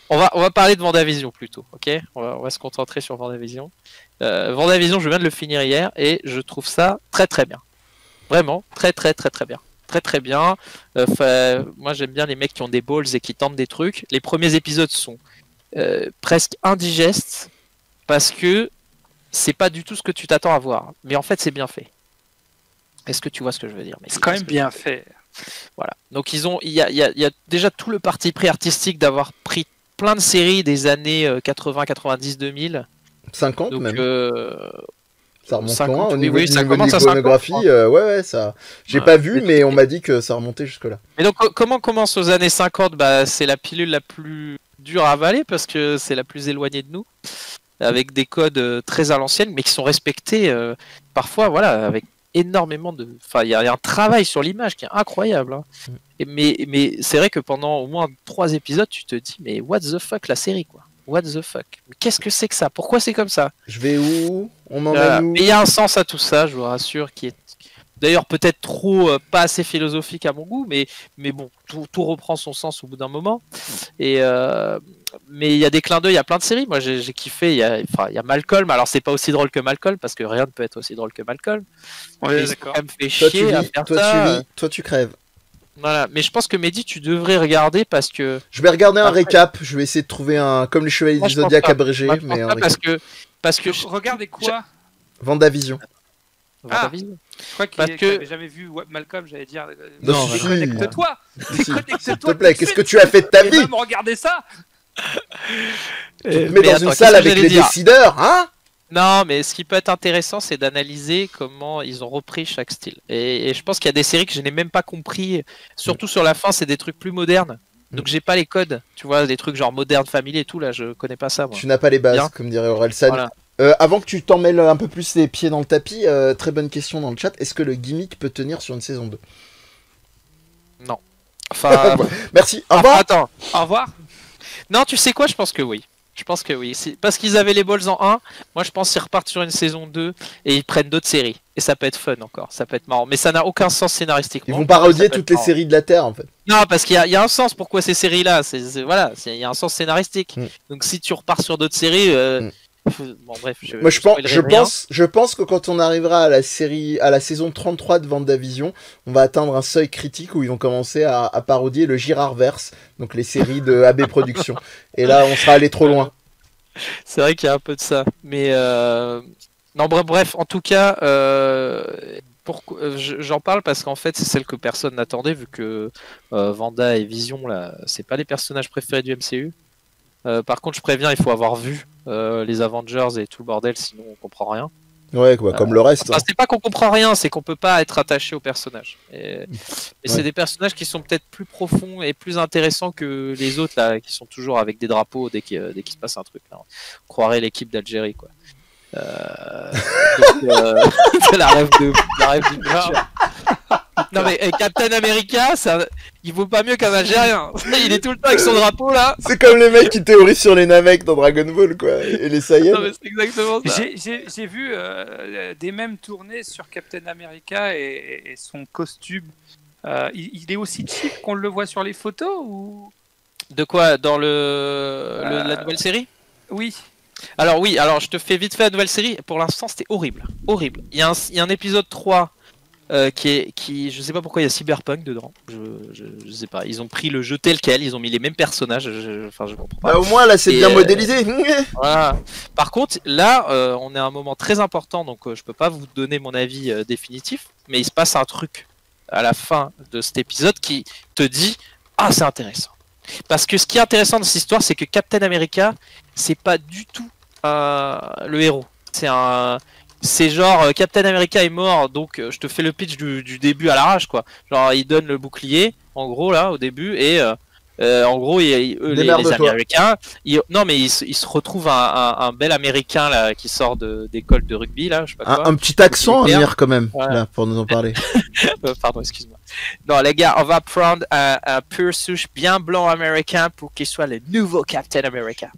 on va parler de Vendavision plutôt, ok? On va se concentrer sur Vendavision. Vendavision, je viens de le finir hier et je trouve ça très très bien. Vraiment, très très très très bien. Très très bien. Moi j'aime bien les mecs qui ont des balls et qui tentent des trucs. Les premiers épisodes sont presque indigestes parce que c'est pas du tout ce que tu t'attends à voir. Mais en fait c'est bien fait. Est-ce que tu vois ce que je veux dire? Mais c'est quand même bien fait. Voilà. Donc il y a déjà tout le parti pris artistique d'avoir pris plein de séries des années 80, 90, 2000. 50 Donc même. Ça remonte 50, loin au oui, niveau, oui, ça niveau de commence à l'iconographie. 50, Ouais, ça. J'ai Ouais. pas vu, mais on m'a dit que ça remontait jusque-là. Mais donc comment commence aux années 50? Bah, c'est la pilule la plus dure à avaler parce que c'est la plus éloignée de nous, avec des codes très à l'ancienne, mais qui sont respectés parfois, voilà, avec énormément de. Enfin, il y a un travail sur l'image qui est incroyable. Hein. Mais c'est vrai que pendant au moins 3 épisodes, tu te dis, mais what the fuck la série, quoi? What the fuck? Mais qu'est-ce que c'est que ça? Pourquoi c'est comme ça? Je vais où? On m'emmène Voilà. où? Mais il y a un sens à tout ça, je vous rassure, qui est d'ailleurs peut-être trop pas assez philosophique à mon goût, mais bon, tout reprend son sens au bout d'un moment. Et mais il y a des clins d'œil, il y a plein de séries. Moi, j'ai kiffé. Il y a Malcolm. Alors, c'est pas aussi drôle que Malcolm parce que rien ne peut être aussi drôle que Malcolm. Ouais, Mais ils ont d'accord. quand même fait Toi, tu chier à vis, faire toi, ça. tu vis, toi, tu crèves. Voilà. Mais je pense que Mehdi, tu devrais regarder parce que. Je vais regarder un Après- récap. Je vais essayer de trouver un. Comme les Chevaliers Moi, du je pense Zodiac pas. abrégé, Moi, je mais pense un pas récap. parce que Regardez quoi? Vendavision. Vendavision. Je crois Parce qu'il que- n'avait jamais vu Malcolm, j'allais dire. Non, si, Déconnecte-toi. Si, Déconnecte-toi. S'il te plaît, tout de qu'est-ce que suite. tu as fait de ta Et vie? même regarder ça. Tu te mets dans attends, une qu'est-ce salle que avec j'allais les dire décideurs, hein? Non, mais ce qui peut être intéressant, c'est d'analyser comment ils ont repris chaque style. Et je pense qu'il y a des séries que je n'ai même pas compris. Surtout sur la fin, c'est des trucs plus modernes. Donc j'ai pas les codes. Tu vois, des trucs genre Modern Family et tout, là, je connais pas ça, moi. Tu n'as pas les bases, Bien. comme dirait Orelsan. Voilà. Avant que tu t'en mêles un peu plus les pieds dans le tapis, très bonne question dans le chat. Est-ce que le gimmick peut tenir sur une saison 2? Enfin, Merci, au revoir. attends. Au revoir. Non, tu sais quoi? Je pense que oui. Je pense que oui. Parce qu'ils avaient les balls en 1. Moi, je pense qu'ils repartent sur une saison 2 et ils prennent d'autres séries. Et ça peut être fun encore. Ça peut être marrant. Mais ça n'a aucun sens Ils scénaristiquement. vont parodier Ça peut toutes être les marrant. séries de la Terre, en fait. Non, parce qu'il y a un sens pourquoi ces séries-là. Voilà, il y a un sens scénaristique. Mm. Donc si tu repars sur d'autres séries, Bon, bref, Moi, spoilerai rien. je pense que quand on arrivera à la saison 33 de WandaVision, on va atteindre un seuil critique où ils vont commencer à parodier le Girardverse, donc les séries de AB Productions. Et là, on sera allé trop loin. C'est vrai qu'il y a un peu de ça. Mais non, bref, en tout cas, j'en parle parce qu'en fait, c'est celle que personne n'attendait, vu que Wanda et Vision, là, c'est pas les personnages préférés du MCU. Par contre, je préviens, il faut avoir vu les Avengers et tout le bordel, sinon on comprend rien. Ouais, quoi, comme le reste. Enfin, c'est pas qu'on comprend rien, c'est qu'on peut pas être attaché aux personnages. Et c'est des personnages qui sont peut-être plus profonds et plus intéressants que les autres là, qui sont toujours avec des drapeaux dès qu'il se passe un truc. Là. On croirait l'équipe d'Algérie, quoi. C'est la rêve du futur. Non mais Captain America, il vaut pas mieux qu'un Algérien. Il est tout le temps avec son drapeau là. C'est comme les mecs qui théorisent sur les Namek dans Dragon Ball, quoi, et les Saiyans. Non mais c'est exactement ça. J'ai vu des mèmes tournés sur Captain America et son costume. Il est aussi cheap qu'on le voit sur les photos ou... De quoi? Dans la nouvelle série? Oui. Alors oui, je te fais vite fait la nouvelle série. Pour l'instant, c'était horrible. Horrible. Il y a un épisode 3 qui je sais pas pourquoi il y a Cyberpunk dedans. Je sais pas. Ils ont pris le jeu tel quel, ils ont mis les mêmes personnages. Enfin, je comprends pas. Bah, au moins là, c'est bien modélisé. Voilà. Par contre, là, on est à un moment très important, donc je peux pas vous donner mon avis définitif, mais il se passe un truc à la fin de cet épisode qui te dit ah, c'est intéressant. Parce que ce qui est intéressant dans cette histoire, c'est que Captain America, c'est pas du tout le héros. C'est genre Captain America est mort, donc je te fais le pitch du début à l'arrache, quoi. Genre il donne le bouclier, en gros là au début, et en gros les Américains, non mais il se retrouve un bel Américain là qui sort d'école de rugby là, je sais pas quoi. Un petit accent Amir quand même, ouais. Là pour nous en parler. Pardon, excuse-moi. Non les gars, on va prendre un pur souche bien blanc américain pour qu'il soit le nouveau Captain America.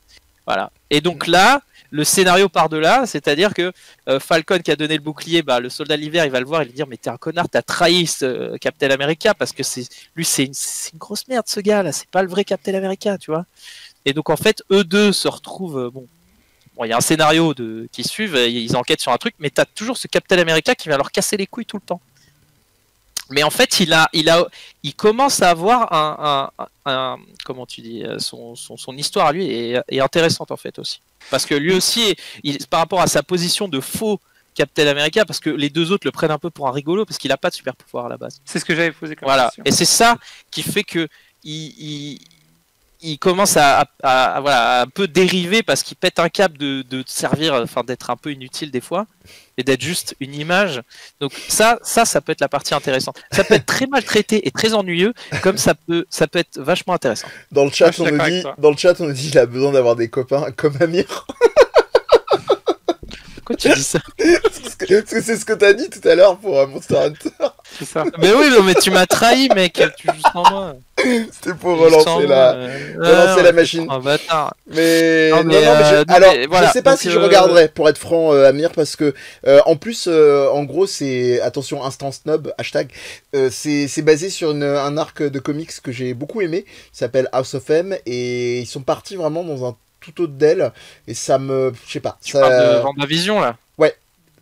Voilà. Et donc là, le scénario part de là, c'est-à-dire que Falcon qui a donné le bouclier, le soldat de l'hiver, il va le voir et lui dire mais t'es un connard, t'as trahi ce Captain America parce que c'est une grosse merde ce gars là, c'est pas le vrai Captain America, tu vois. Et donc en fait, eux deux se retrouvent, bon, il y a un scénario qui suivent, ils enquêtent sur un truc, mais t'as toujours ce Captain America qui va leur casser les couilles tout le temps. Mais en fait, il commence à avoir comment tu dis, son histoire à lui est intéressante en fait aussi. Parce que lui aussi, par rapport à sa position de faux Captain America, parce que les deux autres le prennent un peu pour un rigolo, parce qu'il n'a pas de super pouvoir à la base. C'est ce que j'avais posé comme question. Et c'est ça qui fait que il commence à un peu dériver parce qu'il pète un câble de servir, enfin d'être un peu inutile des fois et d'être juste une image. Donc ça peut être la partie intéressante. Ça peut être très maltraité et très ennuyeux, comme ça peut être vachement intéressant. Dans le chat, on nous dit qu'il a besoin d'avoir des copains comme Amir. Pourquoi tu dis ça? Parce que c'est ce que t'as dit tout à l'heure pour Monster Hunter. C'est ça. Mais oui, non, mais tu m'as trahi, mec. Tu joues sans moi. C'était pour relancer la machine. Un bâtard. Mais je sais pas si je regarderais, pour être franc, Amir, parce que en plus, en gros, c'est attention, instant snob, hashtag. C'est basé sur un arc de comics que j'ai beaucoup aimé. Il s'appelle House of M, et ils sont partis vraiment dans un tout autre d'aile, et ça me, je sais pas. Tu parles de WandaVision là? Ouais.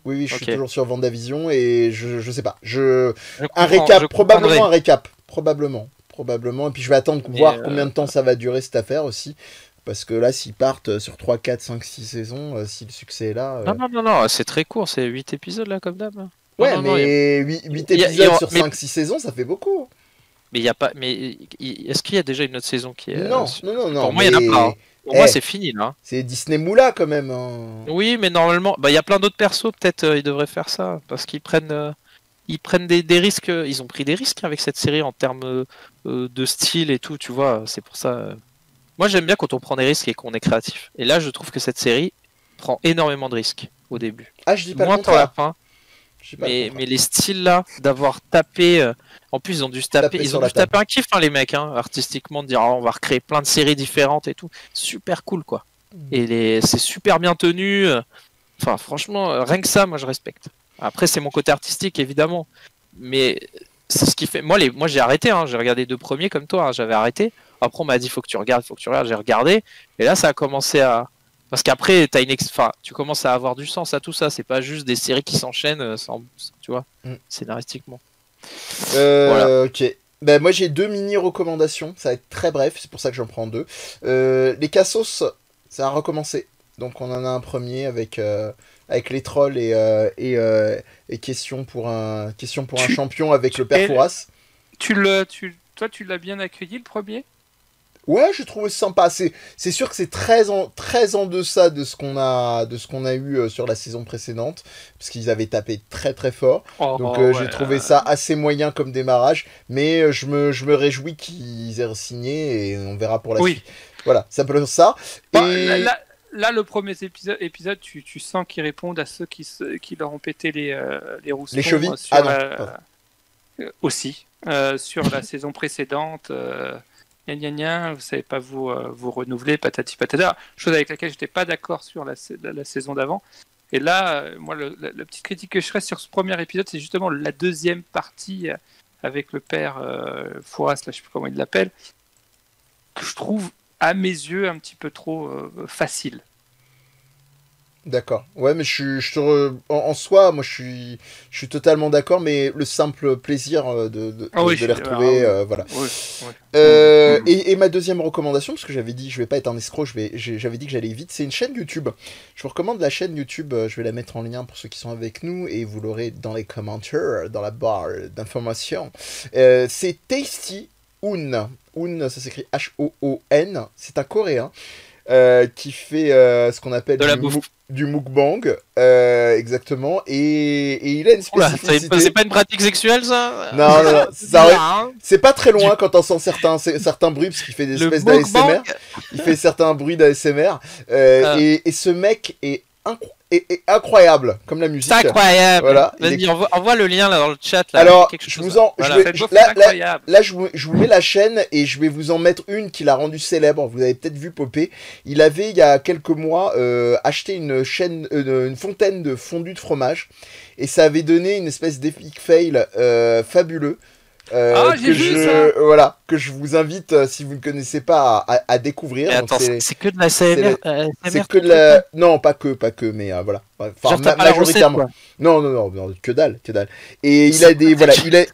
Oui, je suis toujours sur WandaVision et je sais pas. Un récap, probablement un récap. Probablement. Et puis je vais attendre voir combien de temps ça va durer cette affaire aussi. Parce que là, s'ils partent sur 3, 4, 5, 6 saisons, si le succès est là. Non, c'est très court, c'est 8 épisodes là, comme d'hab. Ouais, mais 8 épisodes sur 5, 6 saisons, ça fait beaucoup. Mais il y a pas. Mais est-ce qu'il y a déjà une autre saison qui est. Non. Pour moi, il n'y en a pas. Hein. Pour moi, c'est fini là. C'est Disney Moula quand même. Hein. Oui, mais normalement, il y a plein d'autres persos, peut-être ils devraient faire ça. Parce qu'ils prennent des risques. Ils ont pris des risques avec cette série en termes de style et tout, tu vois. C'est pour ça. Moi, j'aime bien quand on prend des risques et qu'on est créatif. Et là, je trouve que cette série prend énormément de risques au début. Ah, je dis pas moins le contraire. À la fin. Mais les styles là, d'avoir tapé. En plus, ils ont dû se taper. Ils ont dû se taper un kiff, hein, les mecs, hein, artistiquement, de dire on va recréer plein de séries différentes et tout. Super cool, quoi. Et c'est super bien tenu. Enfin, franchement, rien que ça, moi, je respecte. Après, c'est mon côté artistique, évidemment. Mais c'est ce qui fait. Moi, j'ai arrêté. Hein, j'ai regardé 2 premiers comme toi. Hein, j'avais arrêté. Après, on m'a dit faut que tu regardes. J'ai regardé. Et là, ça a commencé à Parce qu'après, enfin, tu commences à avoir du sens à tout ça. C'est pas juste des séries qui s'enchaînent tu vois, scénaristiquement. Voilà. Ok. Ben, moi j'ai 2 mini recommandations, ça va être très bref, c'est pour ça que j'en prends 2. Les Cassos, ça a recommencé. Donc on en a un premier avec les trolls et question pour un champion avec le père Fouras. Toi, tu l'as bien accueilli le premier? Ouais, j'ai trouvé sympa. C'est sûr que c'est très en deçà de ce qu'on a eu sur la saison précédente, parce qu'ils avaient tapé très très fort. Donc j'ai trouvé ça assez moyen comme démarrage, mais je me réjouis qu'ils aient signé et on verra pour la suite. Voilà, ça peut être ça. Bon, là, le premier épisode, tu sens qu'ils répondent à ceux qui leur ont pété les roustons. Les chevilles. Aussi. Sur la saison précédente. Vous savez pas vous renouveler, patati patata. Chose avec laquelle j'étais pas d'accord sur la saison d'avant. Et là, moi, la petite critique que je ferais sur ce premier épisode, c'est justement la deuxième partie avec le père Fouras, là, je sais plus comment il l'appelle, que je trouve, à mes yeux, un petit peu trop facile. D'accord. Ouais, mais en soi, moi, je suis totalement d'accord, mais le simple plaisir de les retrouver, voilà. Et ma deuxième recommandation, parce que j'avais dit, je vais pas être un escroc, j'avais dit que j'allais vite, c'est une chaîne YouTube. Je vous recommande la chaîne YouTube, je vais la mettre en lien pour ceux qui sont avec nous, et vous l'aurez dans les commentaires, dans la barre d'informations. C'est Tasty Un. Un, ça s'écrit H-O-O-N. C'est un Coréen. Qui fait ce qu'on appelle du mukbang, exactement, et il a une spécificité. C'est pas une pratique sexuelle, ça? Non, c'est pas très loin quand on sent certains bruits, parce qu'il fait des espèces d'ASMR. Il fait certains bruits d'ASMR, et ce mec est incroyable, comme la musique. C'est incroyable. Voilà, vas-y, envoie le lien là dans le chat. Là, alors, je vous mets la chaîne et je vais vous en mettre une qui l'a rendu célèbre. Vous avez peut-être vu popper. Il avait, il y a quelques mois, acheté une fontaine de fondu de fromage et ça avait donné une espèce d'epic fail fabuleux. j'ai vu ça. Voilà, que je vous invite, si vous ne connaissez pas, à découvrir. Mais attends, c'est que de la CMR. C'est que de la... Non, pas que, mais voilà. Enfin, majoritairement. Non, que dalle. Et il a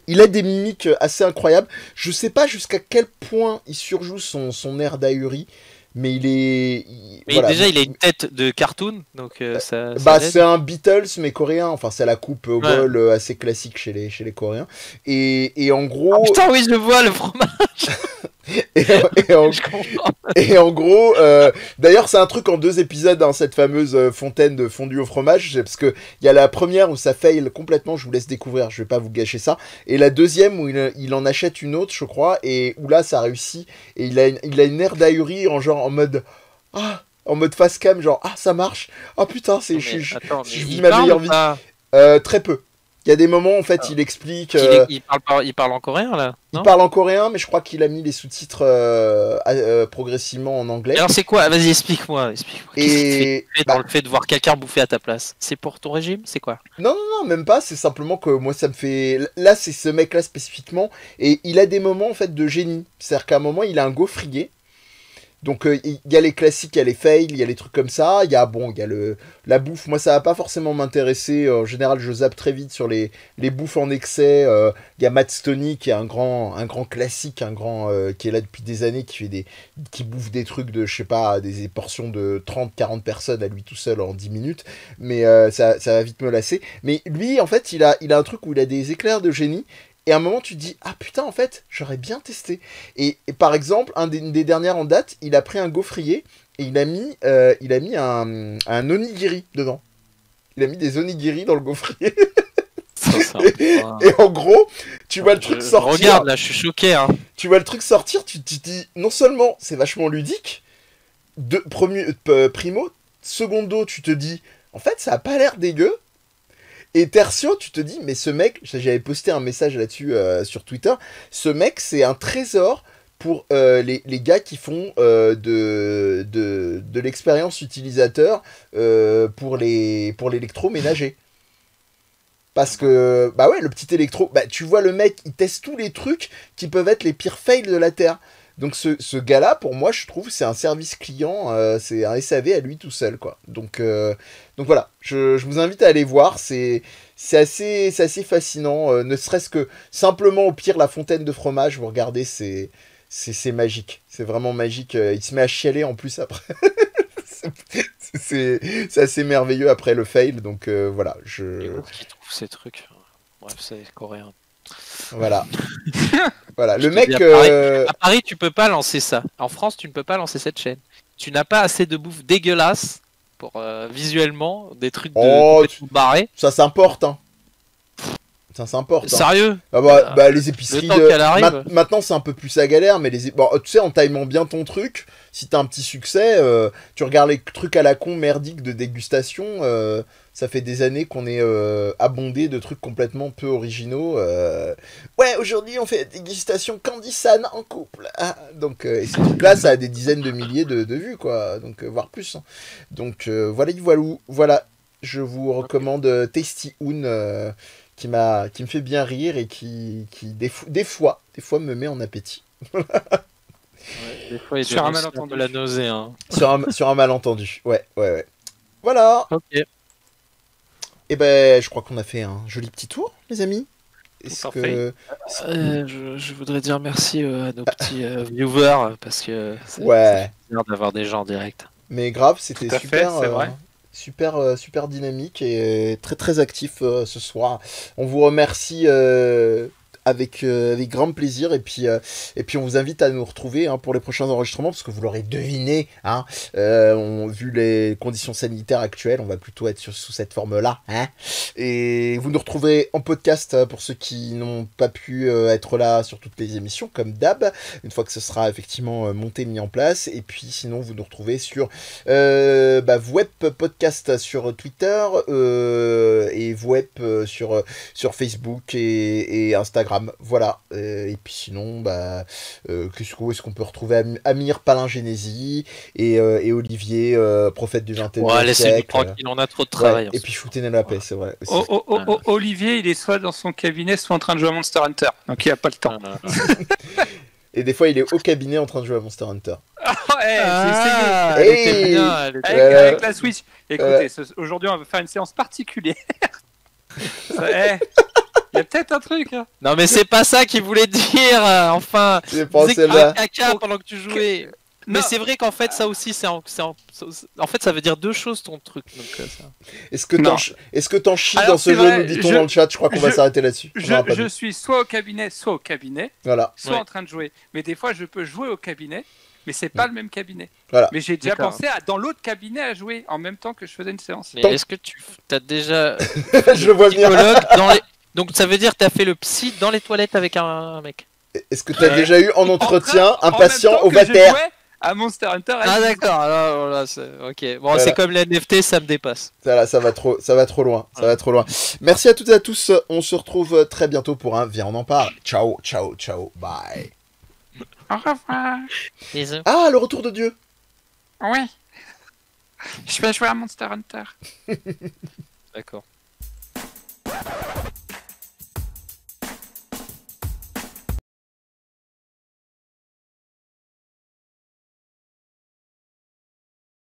il a des mimiques assez incroyables. Je sais pas jusqu'à quel point il surjoue son air d'ahuri. Mais voilà. Déjà, il a une tête de cartoon, donc ça c'est un Beatles, mais coréen. Enfin, c'est la coupe au bol assez classique chez les Coréens. Et en gros... Oh, putain, oui, je le vois, le fromage. et en gros, d'ailleurs, c'est un truc en 2 épisodes, hein, cette fameuse fontaine de fondu au fromage, parce que il y a la première où ça fail complètement, je vous laisse découvrir, je vais pas vous gâcher ça, et la deuxième où il en achète une autre, je crois, et où là ça réussit, et il a une aire d'ahuri en mode face cam, genre ça marche, putain, je vis ma meilleure vie. Très peu. Il y a des moments, en fait, il explique... Il parle en coréen, là? Il parle en coréen, mais je crois qu'il a mis les sous-titres progressivement en anglais. Alors, c'est quoi? Vas-y, explique-moi. Qu'est-ce que tu fais dans le fait de voir quelqu'un bouffer à ta place? C'est pour ton régime? C'est quoi? Non, même pas. C'est simplement que moi, ça me fait... Là, c'est ce mec-là spécifiquement. Et il a des moments, en fait, de génie. C'est-à-dire qu'à un moment, il a un gaufrier. Donc il y a les classiques, il y a les fails, il y a les trucs comme ça, il y a la bouffe, moi ça va pas forcément m'intéresser, en général je zappe très vite sur les bouffes en excès, il y a Matt Stoney qui est un grand classique, qui est là depuis des années, qui bouffe des trucs de, je sais pas, des portions de 30-40 personnes à lui tout seul en 10 minutes, mais ça va vite me lasser. Mais lui en fait il a un truc où il a des éclairs de génie. Et à un moment, tu te dis, putain, en fait, j'aurais bien testé. Et par exemple, une des dernières en date, il a pris un gaufrier et il a mis un onigiri dedans. Il a mis des onigiri dans le gaufrier. Et en gros, tu vois le truc sortir. Regarde, là, je suis choqué. Hein. Tu vois le truc sortir, tu te dis, non seulement c'est vachement ludique, primo, secondo, tu te dis, en fait, ça a pas l'air dégueu. Et tertio, tu te dis, mais ce mec, j'avais posté un message là-dessus sur Twitter, ce mec, c'est un trésor pour les gars qui font de l'expérience utilisateur pour l'électroménager. Parce que, le petit électro, tu vois le mec, il teste tous les trucs qui peuvent être les pires fails de la Terre. Donc ce gars-là, pour moi, je trouve, c'est un service client, c'est un SAV à lui tout seul, quoi. Donc voilà, je vous invite à aller voir, c'est assez fascinant, ne serait-ce que simplement au pire la fontaine de fromage, vous regardez, c'est magique, c'est vraiment magique. Il se met à chialer en plus après. C'est assez merveilleux après le fail, donc voilà, Les gars qui trouvent ces trucs. Bref, c'est coréen. voilà. Voilà, le te mec... dis, à Paris, tu peux pas lancer ça. En France, tu ne peux pas lancer cette chaîne. Tu n'as pas assez de bouffe dégueulasse pour visuellement des trucs complètement barrés. Ça s'importe, hein. Ça s'importe. Hein. Sérieux? Ah bah, les épiceries. Le temps qu'elle arrive. Maintenant, c'est un peu plus à galère, mais bon, tu sais, en timant bien ton truc, si t'as un petit succès, tu regardes les trucs à la con merdiques de dégustation, ça fait des années qu'on est abondé de trucs complètement peu originaux. Ouais, aujourd'hui, on fait la dégustation Candy San en couple. Ah, donc, et ces trucs-là, ça a des dizaines de milliers de vues, quoi. Donc, voire plus. Hein. Donc, voilà. Je vous recommande Tasty Un. Qui me fait bien rire et qui des fois me met en appétit. Ouais, des fois, il Sur un donne malentendu. peu la nausée. Hein. sur un malentendu. Ouais. Voilà. Ok. Et ben, je crois qu'on a fait un joli petit tour, les amis. Est-ce que... je voudrais dire merci à nos petits viewers parce que c'est Ouais. bien d'avoir des gens en direct. Mais grave, c'était Tout à super. fait, c'est vrai. Super dynamique et très très actif ce soir. On vous remercie avec grand plaisir et puis on vous invite à nous retrouver pour les prochains enregistrements parce que vous l'aurez deviné, hein, vu les conditions sanitaires actuelles, on va plutôt être sous cette forme-là. Hein, et vous nous retrouverez en podcast pour ceux qui n'ont pas pu être là sur toutes les émissions, comme d'hab, une fois que ce sera effectivement monté, mis en place. Et puis sinon, vous nous retrouvez sur Web Podcast sur Twitter et Web sur Facebook et Instagram. Voilà. Et puis sinon, où est-ce qu'on peut retrouver Amir Palingénésie et Olivier, prophète du 21e Ouais, laissez-nous siècle. tranquille, on a trop de travail. Ouais, et puis Shooten la paix, c'est vrai. Aussi. Olivier, il est soit dans son cabinet, soit en train de jouer à Monster Hunter. Donc il a pas le temps. Et des fois, il est au cabinet en train de jouer à Monster Hunter. J'ai Hey essayé. Elle était bien, elle était- Avec la Switch. Écoutez, aujourd'hui, on va faire une séance particulière. Il y a peut-être un truc. Hein. Non, mais c'est pas ça qu'il voulait dire. Enfin, J'ai pensé disais que là. caca pendant que tu jouais. Mais Non. c'est vrai qu'en fait, ça aussi, en fait, ça veut dire deux choses ton truc. Donc, ça. Est-ce que Non. t'en chies Alors, dans ce c'est jeu, vrai, nous dit-on dans le chat. Je crois qu'on va s'arrêter là-dessus. Je suis soit au cabinet, Voilà. soit Ouais. en train de jouer. Mais des fois, je peux jouer au cabinet, mais c'est pas le même cabinet. Voilà. Mais j'ai déjà D'accord. pensé dans l'autre cabinet à jouer en même temps que je faisais une séance. Mais Tant- est-ce que tu as déjà Je le vois venir. psychologue dans les... Donc ça veut dire que tu as fait le psy dans les toilettes avec un mec. Est-ce que t'as déjà eu en entretien un En même patient temps au que je vataire? jouais à Monster Hunter. Ah d'accord, alors voilà, ok. Bon, Voilà. c'est comme les NFT, ça me dépasse. Ça va trop loin. Ça va trop loin. Merci à toutes et à tous. On se retrouve très bientôt pour un Viens, on en parle. Ciao, bye. Au revoir. Bisous. Ah, le retour de Dieu. Oui. Je vais jouer à Monster Hunter. D'accord.